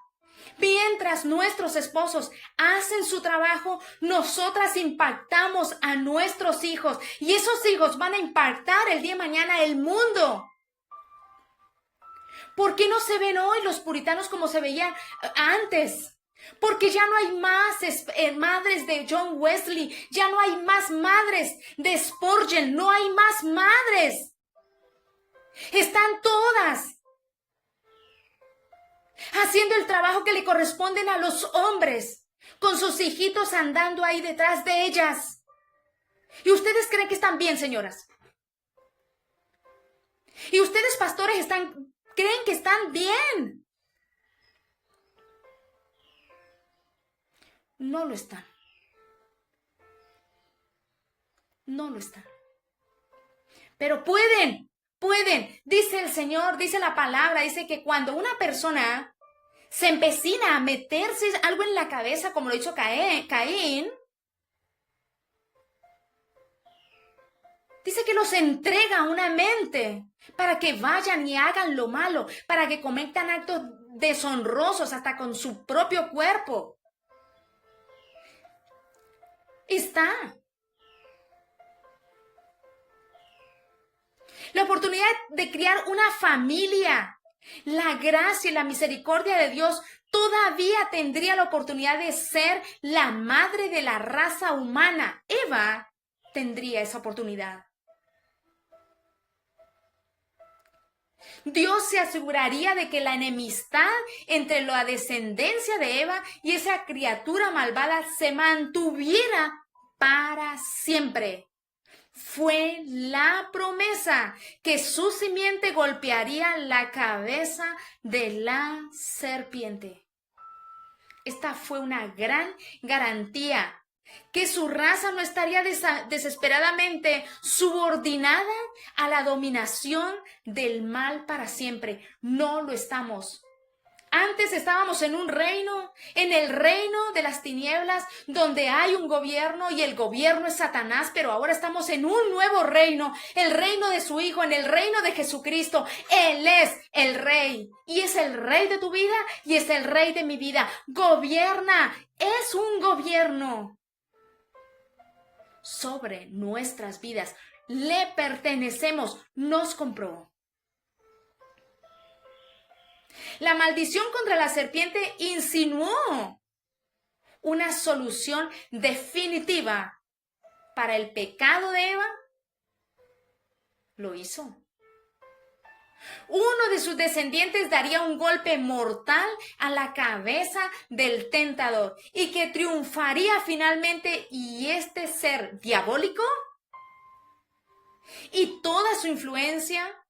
Mientras nuestros esposos hacen su trabajo, nosotras impactamos a nuestros hijos y esos hijos van a impactar el día de mañana el mundo. ¿Por qué no se ven hoy los puritanos como se veían antes? Porque ya no hay más madres de John Wesley, ya no hay más madres de Spurgeon, no hay más madres. Están todas haciendo el trabajo que le corresponden a los hombres, con sus hijitos andando ahí detrás de ellas. ¿Y ustedes creen que están bien, señoras? ¿Y ustedes, pastores, creen que están bien? No lo están. No lo están. Pero pueden. Dice el Señor, dice la palabra, dice que cuando una persona se empecina a meterse algo en la cabeza, como lo hizo Caín, dice que los entrega a una mente para que vayan y hagan lo malo, para que cometan actos deshonrosos hasta con su propio cuerpo. Está. La oportunidad de criar una familia, la gracia y la misericordia de Dios todavía tendría la oportunidad de ser la madre de la raza humana. Eva tendría esa oportunidad. Dios se aseguraría de que la enemistad entre la descendencia de Eva y esa criatura malvada se mantuviera para siempre. Fue la promesa que su simiente golpearía la cabeza de la serpiente. Esta fue una gran garantía, que su raza no estaría desesperadamente subordinada a la dominación del mal para siempre. No lo estamos. Antes estábamos en un reino, en el reino de las tinieblas, donde hay un gobierno y el gobierno es Satanás, pero ahora estamos en un nuevo reino, el reino de su Hijo, en el reino de Jesucristo. Él es el Rey y es el Rey de tu vida y es el Rey de mi vida. Gobierna, es un gobierno sobre nuestras vidas. Le pertenecemos, nos compró. La maldición contra la serpiente insinuó una solución definitiva para el pecado de Eva. Lo hizo. Uno de sus descendientes daría un golpe mortal a la cabeza del tentador y que triunfaría finalmente, y este ser diabólico y toda su influencia,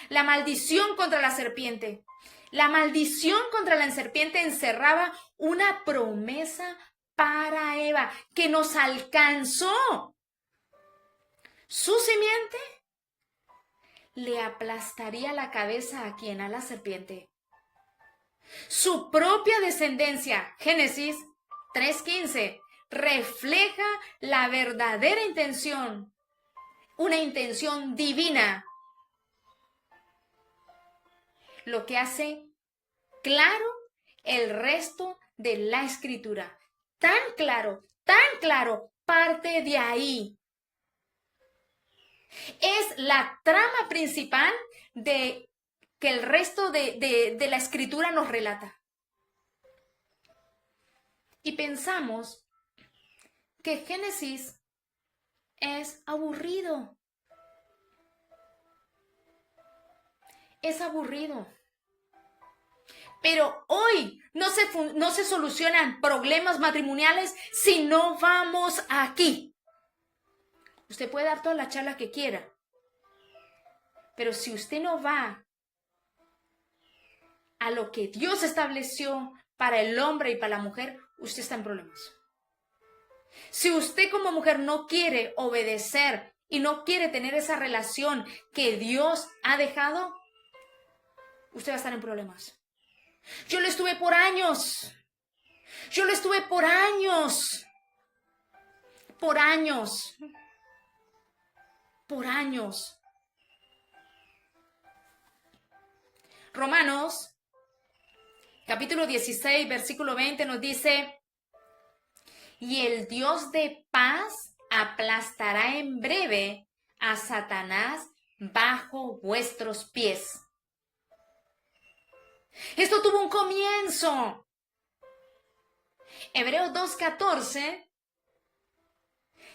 la maldición contra la serpiente. La maldición contra la serpiente encerraba una promesa para Eva que nos alcanzó. Su simiente le aplastaría la cabeza a quien, a la serpiente. Su propia descendencia, Génesis 3:15, refleja la verdadera intención, una intención divina, lo que hace claro el resto de la escritura. Tan claro, parte de ahí. Es la trama principal de que el resto de la escritura nos relata. Y pensamos que Génesis es aburrido. es aburrido. Pero hoy no se solucionan problemas matrimoniales si no vamos aquí. Usted puede dar toda la charla que quiera, pero si usted no va a lo que Dios estableció para el hombre y para la mujer, usted está en problemas. Si usted como mujer no quiere obedecer y no quiere tener esa relación que Dios ha dejado, usted va a estar en problemas. Yo lo estuve por años. Yo lo estuve por años. Por años. Por años. Romanos, capítulo 16, versículo 20 nos dice: y el Dios de paz aplastará en breve a Satanás bajo vuestros pies. Esto tuvo un comienzo. Hebreos 2:14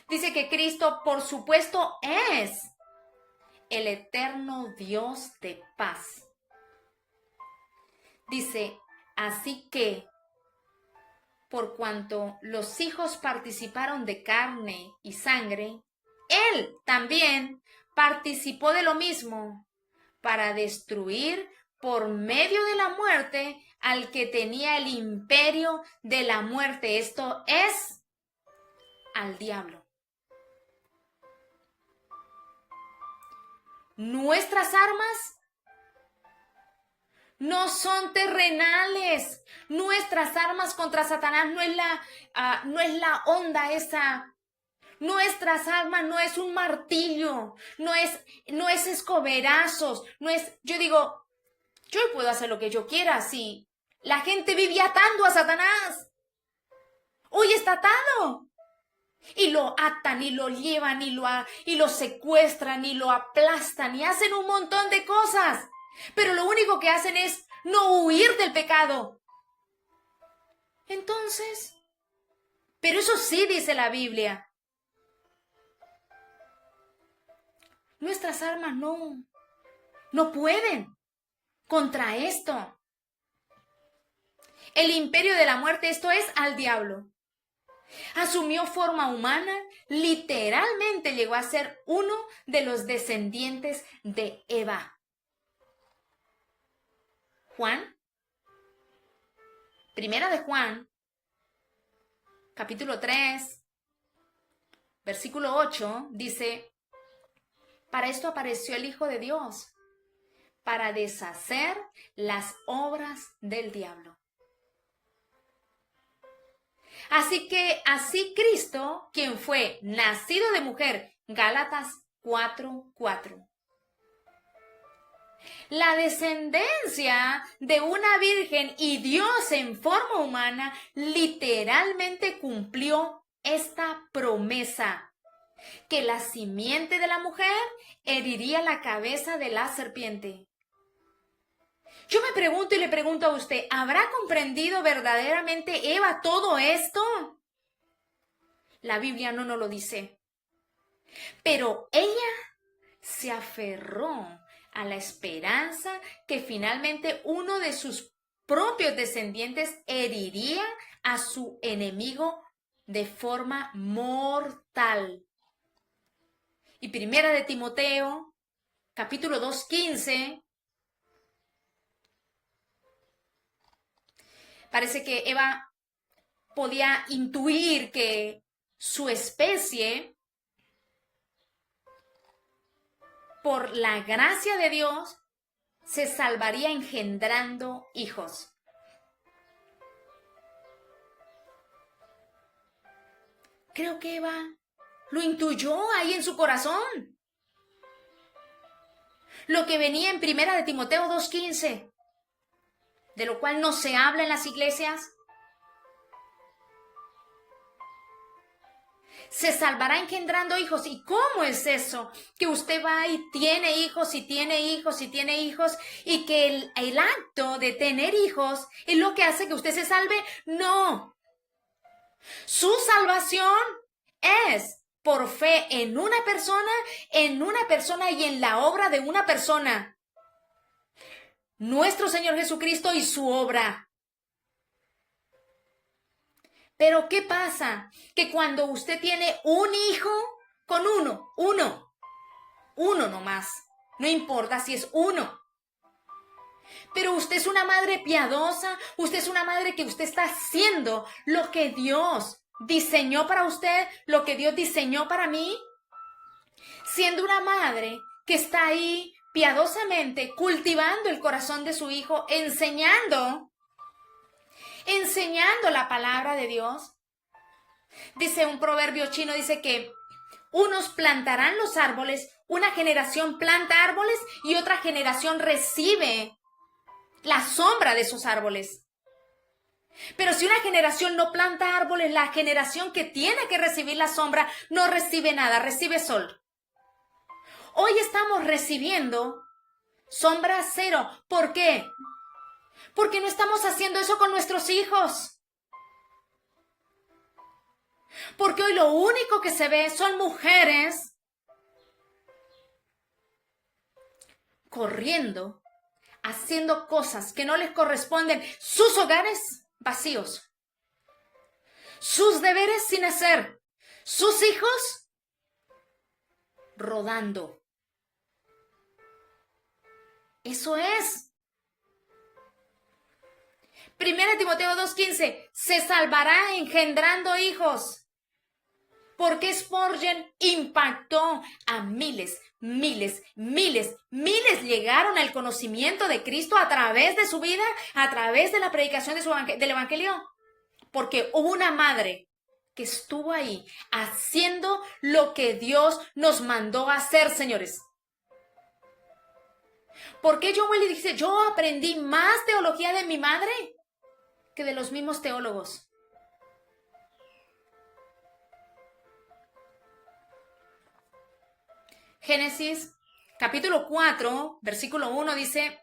dice que Cristo, por supuesto, es el eterno Dios de paz. Dice, así que, por cuanto los hijos participaron de carne y sangre, Él también participó de lo mismo, para destruir por medio de la muerte al que tenía el imperio de la muerte. Esto es al diablo. Nuestras armas no son terrenales. Nuestras armas contra Satanás no es la onda esa. Nuestras armas no es un martillo, no es escoberazos, no es, yo digo, yo puedo hacer lo que yo quiera, si la gente vive atando a Satanás. Hoy está atado. Y lo atan, y lo llevan, y lo secuestran, y lo aplastan, y hacen un montón de cosas. Pero lo único que hacen es no huir del pecado. Entonces, pero eso sí dice la Biblia. Nuestras armas no pueden contra esto. El imperio de la muerte, esto es al diablo. Asumió forma humana, literalmente llegó a ser uno de los descendientes de Eva. Primera de Juan, capítulo 3, versículo 8, dice: para esto apareció el Hijo de Dios, para deshacer las obras del diablo. Así Cristo, quien fue nacido de mujer, Gálatas 4:4. La descendencia de una virgen y Dios en forma humana literalmente cumplió esta promesa, que la simiente de la mujer heriría la cabeza de la serpiente. Yo me pregunto y le pregunto a usted, ¿habrá comprendido verdaderamente Eva todo esto? La Biblia no nos lo dice. Pero ella se aferró a la esperanza que finalmente uno de sus propios descendientes heriría a su enemigo de forma mortal. Y primera de Timoteo, capítulo 2:15, parece que Eva podía intuir que su especie, por la gracia de Dios, se salvaría engendrando hijos. Creo que Eva lo intuyó ahí en su corazón. Lo que venía en primera de Timoteo 2:15, de lo cual no se habla en las iglesias. Se salvará engendrando hijos. ¿Y cómo es eso? Que usted va y tiene hijos, y tiene hijos, y tiene hijos, y que el acto de tener hijos es lo que hace que usted se salve. No. Su salvación es por fe en una persona y en la obra de una persona. nuestro Señor Jesucristo y su obra. Pero ¿qué pasa? Que cuando usted tiene un hijo con uno nomás, no importa si es uno. Pero usted es una madre piadosa, usted es una madre que usted está haciendo lo que Dios diseñó para usted, lo que Dios diseñó para mí. Siendo una madre que está ahí piadosamente cultivando el corazón de su hijo, enseñando la palabra de Dios. Dice un proverbio chino, dice que unos plantarán los árboles, una generación planta árboles y otra generación recibe la sombra de esos árboles. Pero si una generación no planta árboles, la generación que tiene que recibir la sombra no recibe nada, recibe sol. Hoy estamos recibiendo sombra cero. ¿Por qué? Porque no estamos haciendo eso con nuestros hijos. Porque hoy lo único que se ve son mujeres corriendo, haciendo cosas que no les corresponden, sus hogares vacíos, sus deberes sin hacer, sus hijos rodando. Eso es. 1 Timoteo 2:15, se salvará engendrando hijos. Porque Spurgeon impactó a miles llegaron al conocimiento de Cristo a través de su vida, a través de la predicación del Evangelio. Porque hubo una madre que estuvo ahí haciendo lo que Dios nos mandó a hacer, señores. ¿Por qué John Wesley dice, yo aprendí más teología de mi madre que de los mismos teólogos? Génesis capítulo 4, versículo 1 dice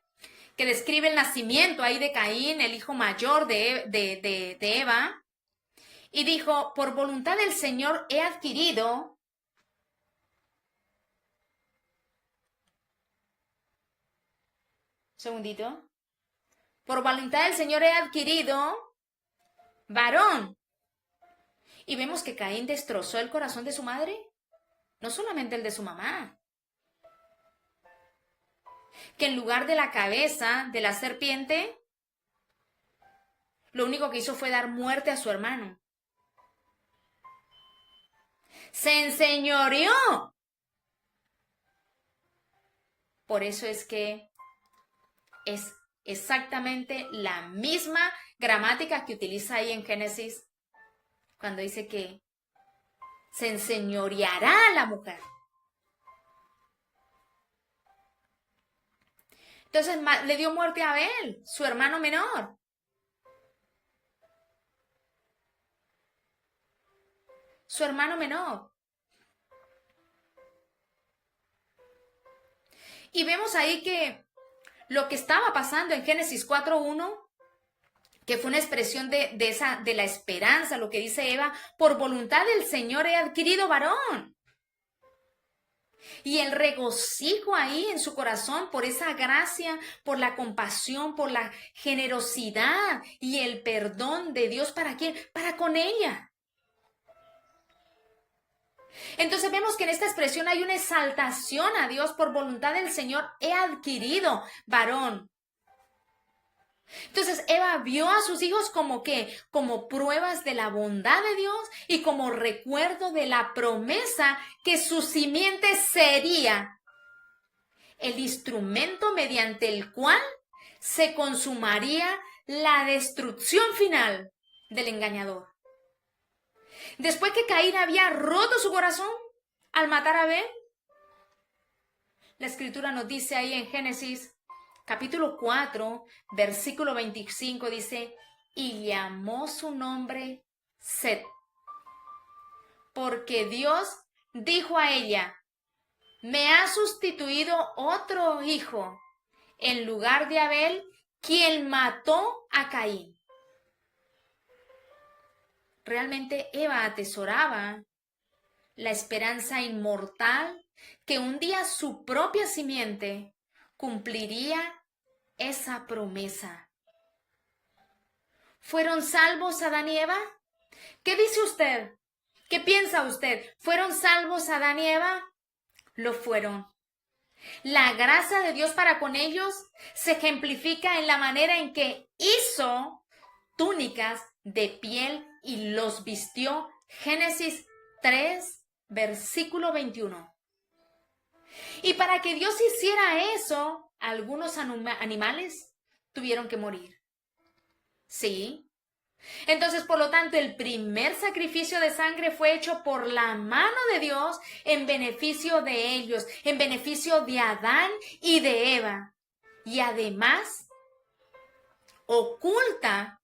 que describe el nacimiento ahí de Caín, el hijo mayor de Eva, y dijo, por voluntad del Señor he adquirido segundito, por voluntad del Señor he adquirido varón. Y vemos que Caín destrozó el corazón de su madre, no solamente el de su mamá, que en lugar de la cabeza de la serpiente, lo único que hizo fue dar muerte a su hermano. Se enseñoreó. Por eso es que es exactamente la misma gramática que utiliza ahí en Génesis, cuando dice que se enseñoreará a la mujer. Entonces le dio muerte a Abel, su hermano menor. Su hermano menor. Y vemos ahí que lo que estaba pasando en Génesis 4:1, que fue una expresión de la esperanza, lo que dice Eva, por voluntad del Señor he adquirido varón. Y el regocijo ahí en su corazón por esa gracia, por la compasión, por la generosidad y el perdón de Dios. ¿Para quién? Para con ella. Entonces vemos que en esta expresión hay una exaltación a Dios. Por voluntad del Señor he adquirido varón. Entonces Eva vio a sus hijos como que, como pruebas de la bondad de Dios y como recuerdo de la promesa que su simiente sería el instrumento mediante el cual se consumaría la destrucción final del engañador. Después que Caín había roto su corazón al matar a Abel, la escritura nos dice ahí en Génesis capítulo 4, versículo 25, dice, y llamó su nombre Set, porque Dios dijo a ella, me ha sustituido otro hijo en lugar de Abel, quien mató a Caín. Realmente Eva atesoraba la esperanza inmortal que un día su propia simiente cumpliría esa promesa. ¿Fueron salvos Adán y Eva? ¿Qué dice usted? ¿Qué piensa usted? ¿Fueron salvos Adán y Eva? Lo fueron. La gracia de Dios para con ellos se ejemplifica en la manera en que hizo túnicas de piel y los vistió. Génesis 3, versículo 21. Y para que Dios hiciera eso, algunos animales tuvieron que morir. Sí. Entonces, por lo tanto, el primer sacrificio de sangre fue hecho por la mano de Dios en beneficio de ellos, en beneficio de Adán y de Eva. Y además, oculta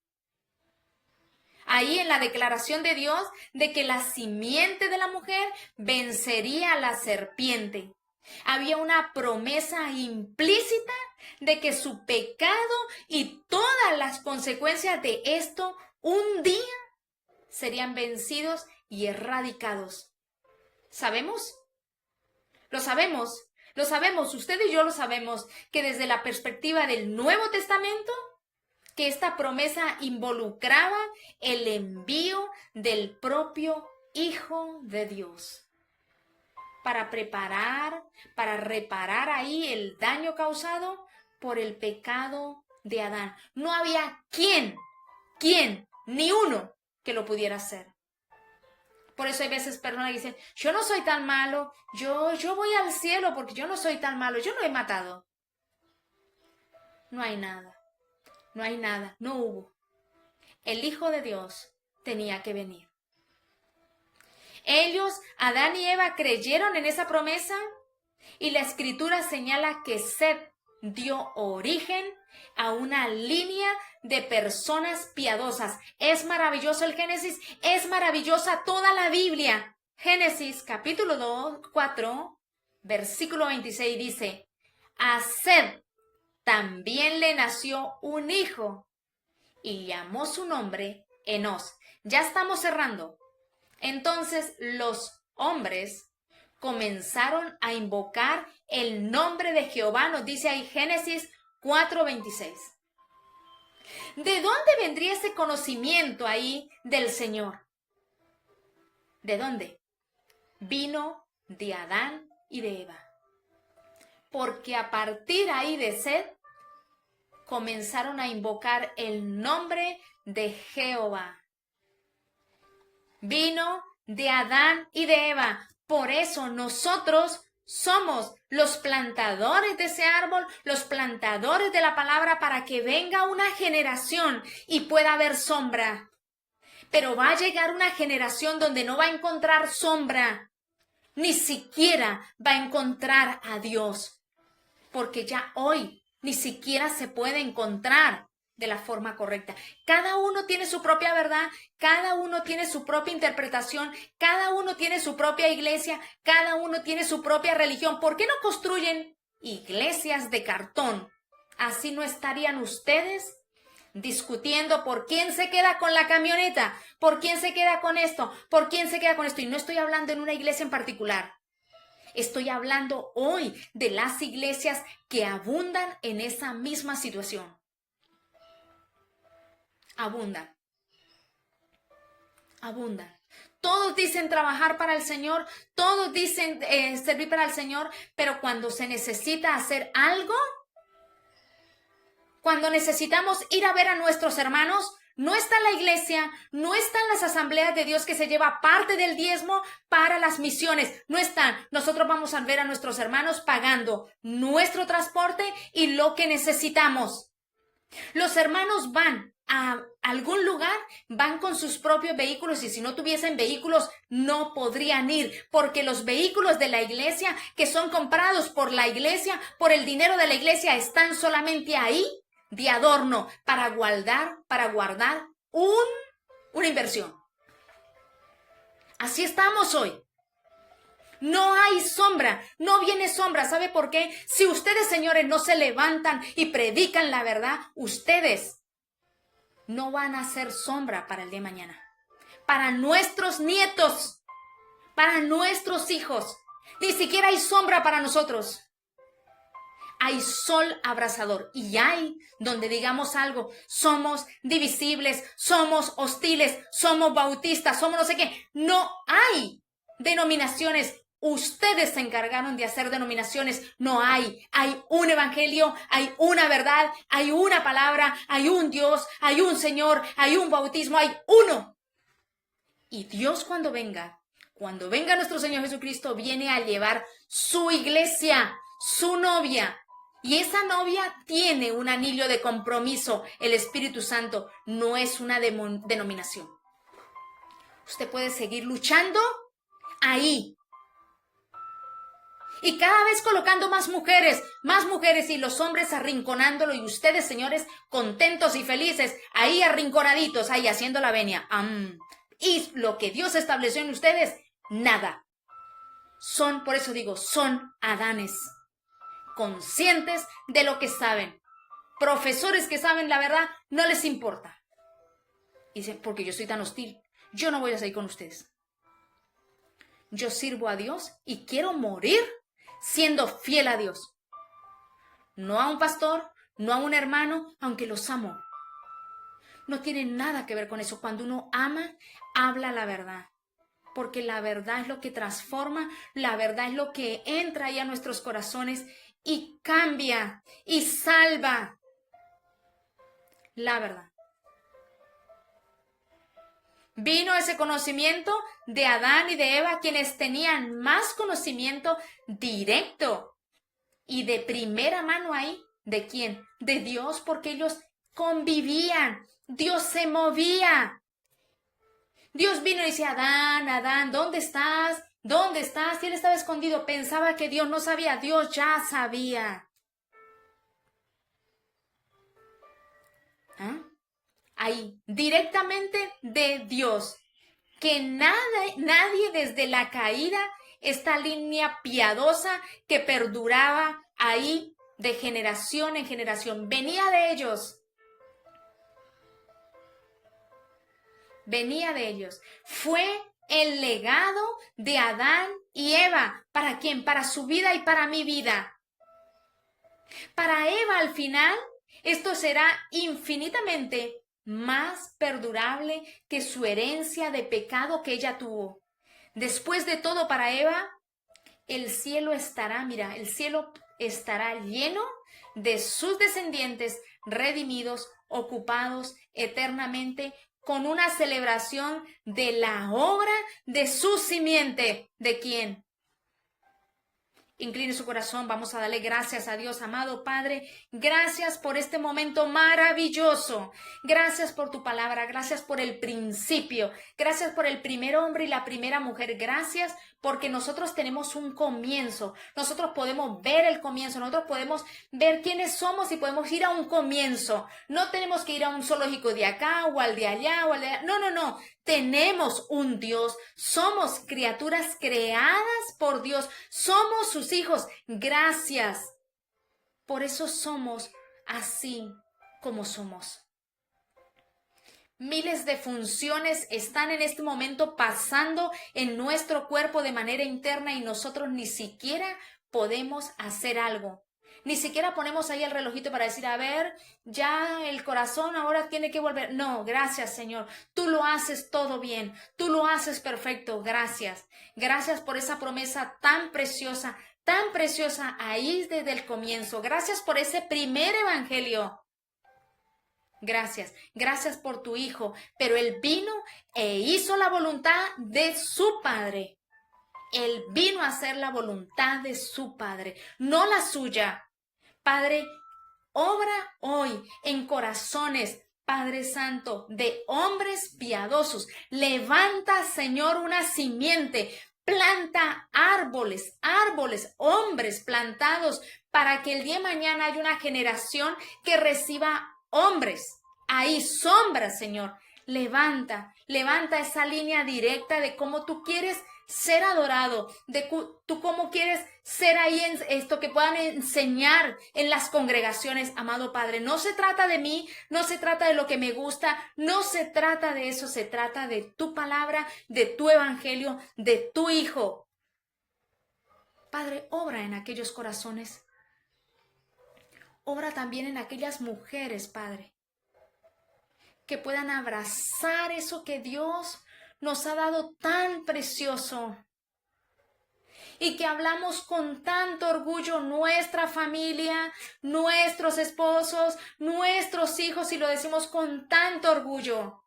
ahí en la declaración de Dios de que la simiente de la mujer vencería a la serpiente. Había una promesa implícita de que su pecado y todas las consecuencias de esto un día serían vencidos y erradicados. ¿Sabemos? Lo sabemos, usted y yo lo sabemos, que desde la perspectiva del Nuevo Testamento, que esta promesa involucraba el envío del propio Hijo de Dios para reparar ahí el daño causado por el pecado de Adán. No había ni uno que lo pudiera hacer. Por eso hay veces personas que dicen, yo no soy tan malo, yo voy al cielo porque yo no soy tan malo, yo no he matado. No hay nada, no hubo. El Hijo de Dios tenía que venir. Ellos, Adán y Eva, creyeron en esa promesa y la Escritura señala que Set dio origen a una línea de personas piadosas. Es maravilloso el Génesis, es maravillosa toda la Biblia. Génesis capítulo 4, versículo 26 dice, a Set también le nació un hijo y llamó su nombre Enos. Ya estamos cerrando. Entonces los hombres comenzaron a invocar el nombre de Jehová, nos dice ahí Génesis 4:26. ¿De dónde vendría ese conocimiento ahí del Señor? ¿De dónde? Vino de Adán y de Eva. Porque a partir ahí de Set, comenzaron a invocar el nombre de Jehová. Vino de Adán y de Eva. Por eso nosotros somos los plantadores de ese árbol, los plantadores de la palabra para que venga una generación y pueda haber sombra. Pero va a llegar una generación donde no va a encontrar sombra, ni siquiera va a encontrar a Dios, porque ya hoy ni siquiera se puede encontrar de la forma correcta. Cada uno tiene su propia verdad, cada uno tiene su propia interpretación, cada uno tiene su propia iglesia, cada uno tiene su propia religión. ¿Por qué no construyen iglesias de cartón? Así no estarían ustedes discutiendo por quién se queda con la camioneta, por quién se queda con esto, por quién se queda con esto. Y no estoy hablando en una iglesia en particular. Estoy hablando hoy de las iglesias que abundan en esa misma situación. Abundan. Todos dicen trabajar para el Señor, todos dicen servir para el Señor, pero cuando se necesita hacer algo, cuando necesitamos ir a ver a nuestros hermanos, no está la iglesia, no están las asambleas de Dios que se lleva parte del diezmo para las misiones, no están. Nosotros vamos a ver a nuestros hermanos pagando nuestro transporte y lo que necesitamos. Los hermanos van a algún lugar, van con sus propios vehículos y si no tuviesen vehículos no podrían ir, porque los vehículos de la iglesia que son comprados por la iglesia, por el dinero de la iglesia, están solamente ahí de adorno para guardar una inversión. Así estamos hoy. No hay sombra, no viene sombra. ¿Sabe por qué? Si ustedes, señores, no se levantan y predican la verdad, ustedes no van a ser sombra para el día de mañana. Para nuestros nietos, para nuestros hijos. Ni siquiera hay sombra para nosotros. hay sol abrasador y hay donde digamos algo, somos divisibles, somos hostiles, somos bautistas, somos no sé qué. No hay denominaciones. Ustedes se encargaron de hacer denominaciones. No hay. Hay un evangelio, hay una verdad, hay una palabra, hay un Dios, hay un Señor, hay un bautismo, hay uno. Y Dios cuando venga nuestro Señor Jesucristo, viene a llevar su iglesia, su novia. Y esa novia tiene un anillo de compromiso, el Espíritu Santo. No es una denominación. Usted puede seguir luchando ahí. Y cada vez colocando más mujeres y los hombres arrinconándolo y ustedes, señores, contentos y felices, ahí arrinconaditos, ahí haciendo la venia. Y lo que Dios estableció en ustedes, nada. Por eso digo, son Adanes, conscientes de lo que saben. Profesores que saben la verdad, no les importa. Y dicen, porque yo soy tan hostil, yo no voy a salir con ustedes. Yo sirvo a Dios y quiero morir siendo fiel a Dios. No a un pastor, no a un hermano, aunque los amo. No tiene nada que ver con eso. Cuando uno ama, habla la verdad. Porque la verdad es lo que transforma, la verdad es lo que entra ahí a nuestros corazones y cambia y salva. La verdad. Vino ese conocimiento de Adán y de Eva, quienes tenían más conocimiento directo y de primera mano ahí. ¿De quién? De Dios, porque ellos convivían. Dios se movía. Dios vino y decía, Adán, Adán, ¿dónde estás? ¿Dónde estás? Y él estaba escondido. Pensaba que Dios no sabía. Dios ya sabía. ¿Ah? Ahí, directamente de Dios. Que nadie desde la caída, esta línea piadosa que perduraba ahí de generación en generación, venía de ellos. Venía de ellos. Fue el legado de Adán y Eva. ¿Para quién? Para su vida y para mi vida. Para Eva al final, esto será infinitamente más perdurable que su herencia de pecado que ella tuvo. Después de todo, para Eva, el cielo estará lleno de sus descendientes redimidos, ocupados eternamente con una celebración de la obra de su simiente. ¿De quién? Incline su corazón, vamos a darle gracias a Dios, amado Padre. Gracias por este momento maravilloso. Gracias por tu palabra, gracias por el principio. Gracias por el primer hombre y la primera mujer. Gracias porque nosotros tenemos un comienzo. Nosotros podemos ver el comienzo, nosotros podemos ver quiénes somos y podemos ir a un comienzo. No tenemos que ir a un zoológico de acá o al de allá o al de allá. No, no, no. Tenemos un Dios, somos criaturas creadas por Dios, somos sus hijos. Gracias. Por eso somos así como somos. Miles de funciones están en este momento pasando en nuestro cuerpo de manera interna y nosotros ni siquiera podemos hacer algo. Ni siquiera ponemos ahí el relojito para decir, a ver, ya el corazón ahora tiene que volver. No, gracias, Señor. Tú lo haces todo bien. Tú lo haces perfecto. Gracias. Gracias por esa promesa tan preciosa ahí desde el comienzo. Gracias por ese primer evangelio. Gracias. Gracias por tu Hijo. Pero Él vino e hizo la voluntad de su Padre. Él vino a hacer la voluntad de su Padre, no la suya. Padre, obra hoy en corazones, Padre Santo, de hombres piadosos. Levanta, Señor, una simiente. Planta árboles, hombres plantados para que el día de mañana haya una generación que reciba hombres. Ahí sombra, Señor. Levanta esa línea directa de cómo tú quieres ser adorado, de tú cómo quieres ser ahí en esto que puedan enseñar en las congregaciones, amado Padre. No se trata de mí, no se trata de lo que me gusta, no se trata de eso, se trata de tu palabra, de tu evangelio, de tu Hijo. Padre, obra en aquellos corazones Obra también en aquellas mujeres, Padre, que puedan abrazar eso que Dios nos ha dado tan precioso y que hablamos con tanto orgullo nuestra familia, nuestros esposos, nuestros hijos y lo decimos con tanto orgullo.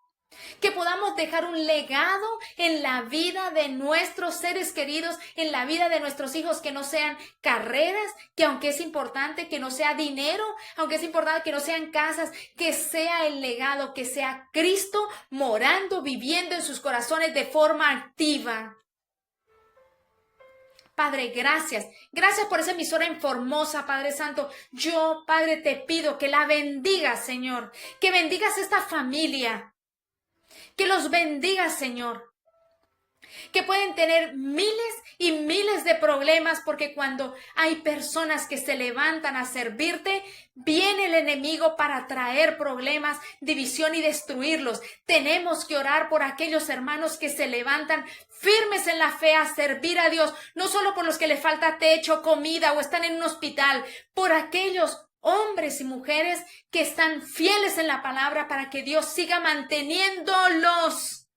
Que podamos dejar un legado en la vida de nuestros seres queridos, en la vida de nuestros hijos, que no sean carreras, que aunque es importante, que no sea dinero, aunque es importante que no sean casas, que sea el legado, que sea Cristo morando, viviendo en sus corazones de forma activa. Padre, gracias. Gracias por esa emisora en Formosa, Padre Santo. Yo, Padre, te pido que la bendigas, Señor, que bendigas esta familia. Que los bendiga, Señor. Que pueden tener miles y miles de problemas porque cuando hay personas que se levantan a servirte, viene el enemigo para traer problemas, división y destruirlos. Tenemos que orar por aquellos hermanos que se levantan firmes en la fe a servir a Dios, no solo por los que le falta techo, comida o están en un hospital, por aquellos hombres y mujeres que están fieles en la palabra para que Dios siga manteniéndolos,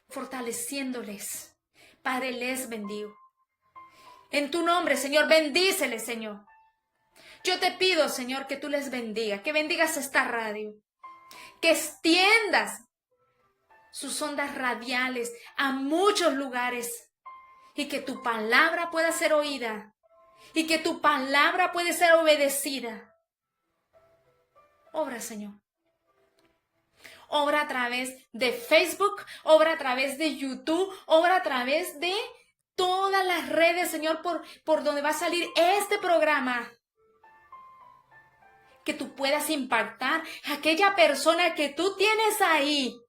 fortaleciéndoles. Padre, les bendigo. En tu nombre, Señor, bendíceles, Señor. Yo te pido, Señor, que tú les bendiga, que bendigas esta radio, que extiendas sus ondas radiales a muchos lugares y que tu palabra pueda ser oída. Y que tu palabra puede ser obedecida. Obra, Señor. Obra a través de Facebook, obra a través de YouTube, obra a través de todas las redes, Señor, por donde va a salir este programa. Que tú puedas impactar a aquella persona que tú tienes ahí.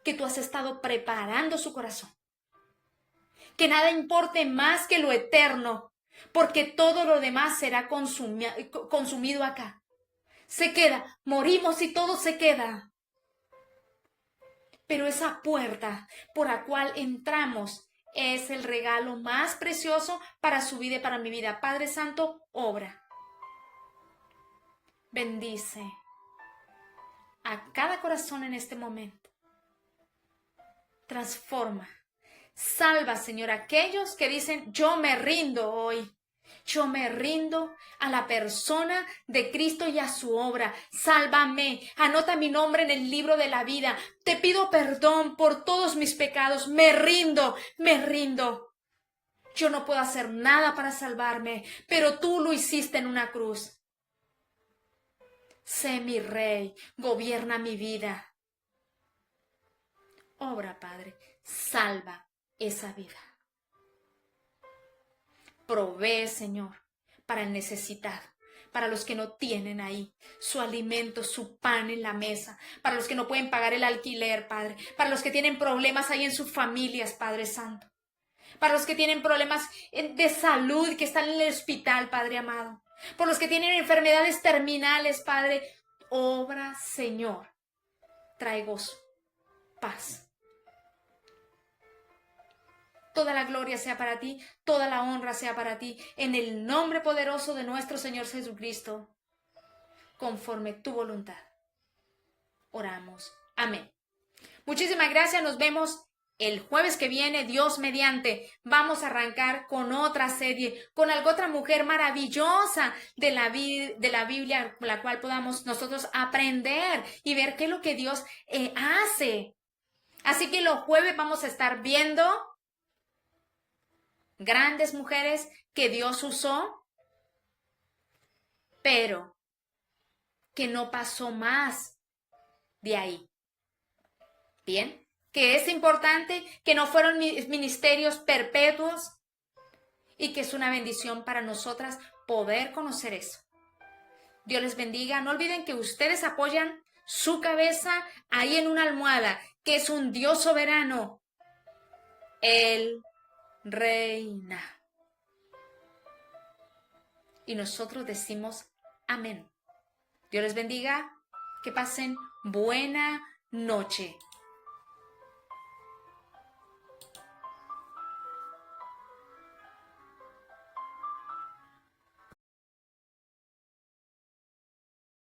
Que tú has estado preparando su corazón. Que nada importe más que lo eterno, porque todo lo demás será consumido acá. Se queda, morimos y todo se queda. Pero esa puerta por la cual entramos es el regalo más precioso para su vida y para mi vida. Padre Santo, obra. Bendice a cada corazón en este momento. Transforma. Salva, Señor, a aquellos que dicen, yo me rindo hoy. Yo me rindo a la persona de Cristo y a su obra. Sálvame. Anota mi nombre en el libro de la vida. Te pido perdón por todos mis pecados. Me rindo, me rindo. Yo no puedo hacer nada para salvarme, pero tú lo hiciste en una cruz. Sé mi rey, gobierna mi vida. Obra, Padre, salva esa vida. Provee, Señor, para el necesitado, para los que no tienen ahí su alimento, su pan en la mesa, para los que no pueden pagar el alquiler, Padre, para los que tienen problemas ahí en sus familias, Padre Santo, para los que tienen problemas de salud, que están en el hospital, Padre amado, por los que tienen enfermedades terminales, Padre. Obra, Señor, trae gozo, paz. Toda la gloria sea para ti, toda la honra sea para ti, en el nombre poderoso de nuestro Señor Jesucristo, conforme tu voluntad. Oramos. Amén. Muchísimas gracias, nos vemos el jueves que viene, Dios mediante. Vamos a arrancar con otra serie, con otra mujer maravillosa de la Biblia, con la cual podamos nosotros aprender y ver qué es lo que Dios hace. Así que los jueves vamos a estar viendo grandes mujeres que Dios usó, pero que no pasó más de ahí. Bien, que es importante, que no fueron ministerios perpetuos y que es una bendición para nosotras poder conocer eso. Dios les bendiga. No olviden que ustedes apoyan su cabeza ahí en una almohada, que es un Dios soberano. Él reina. Y nosotros decimos amén. Dios les bendiga. Que pasen buena noche.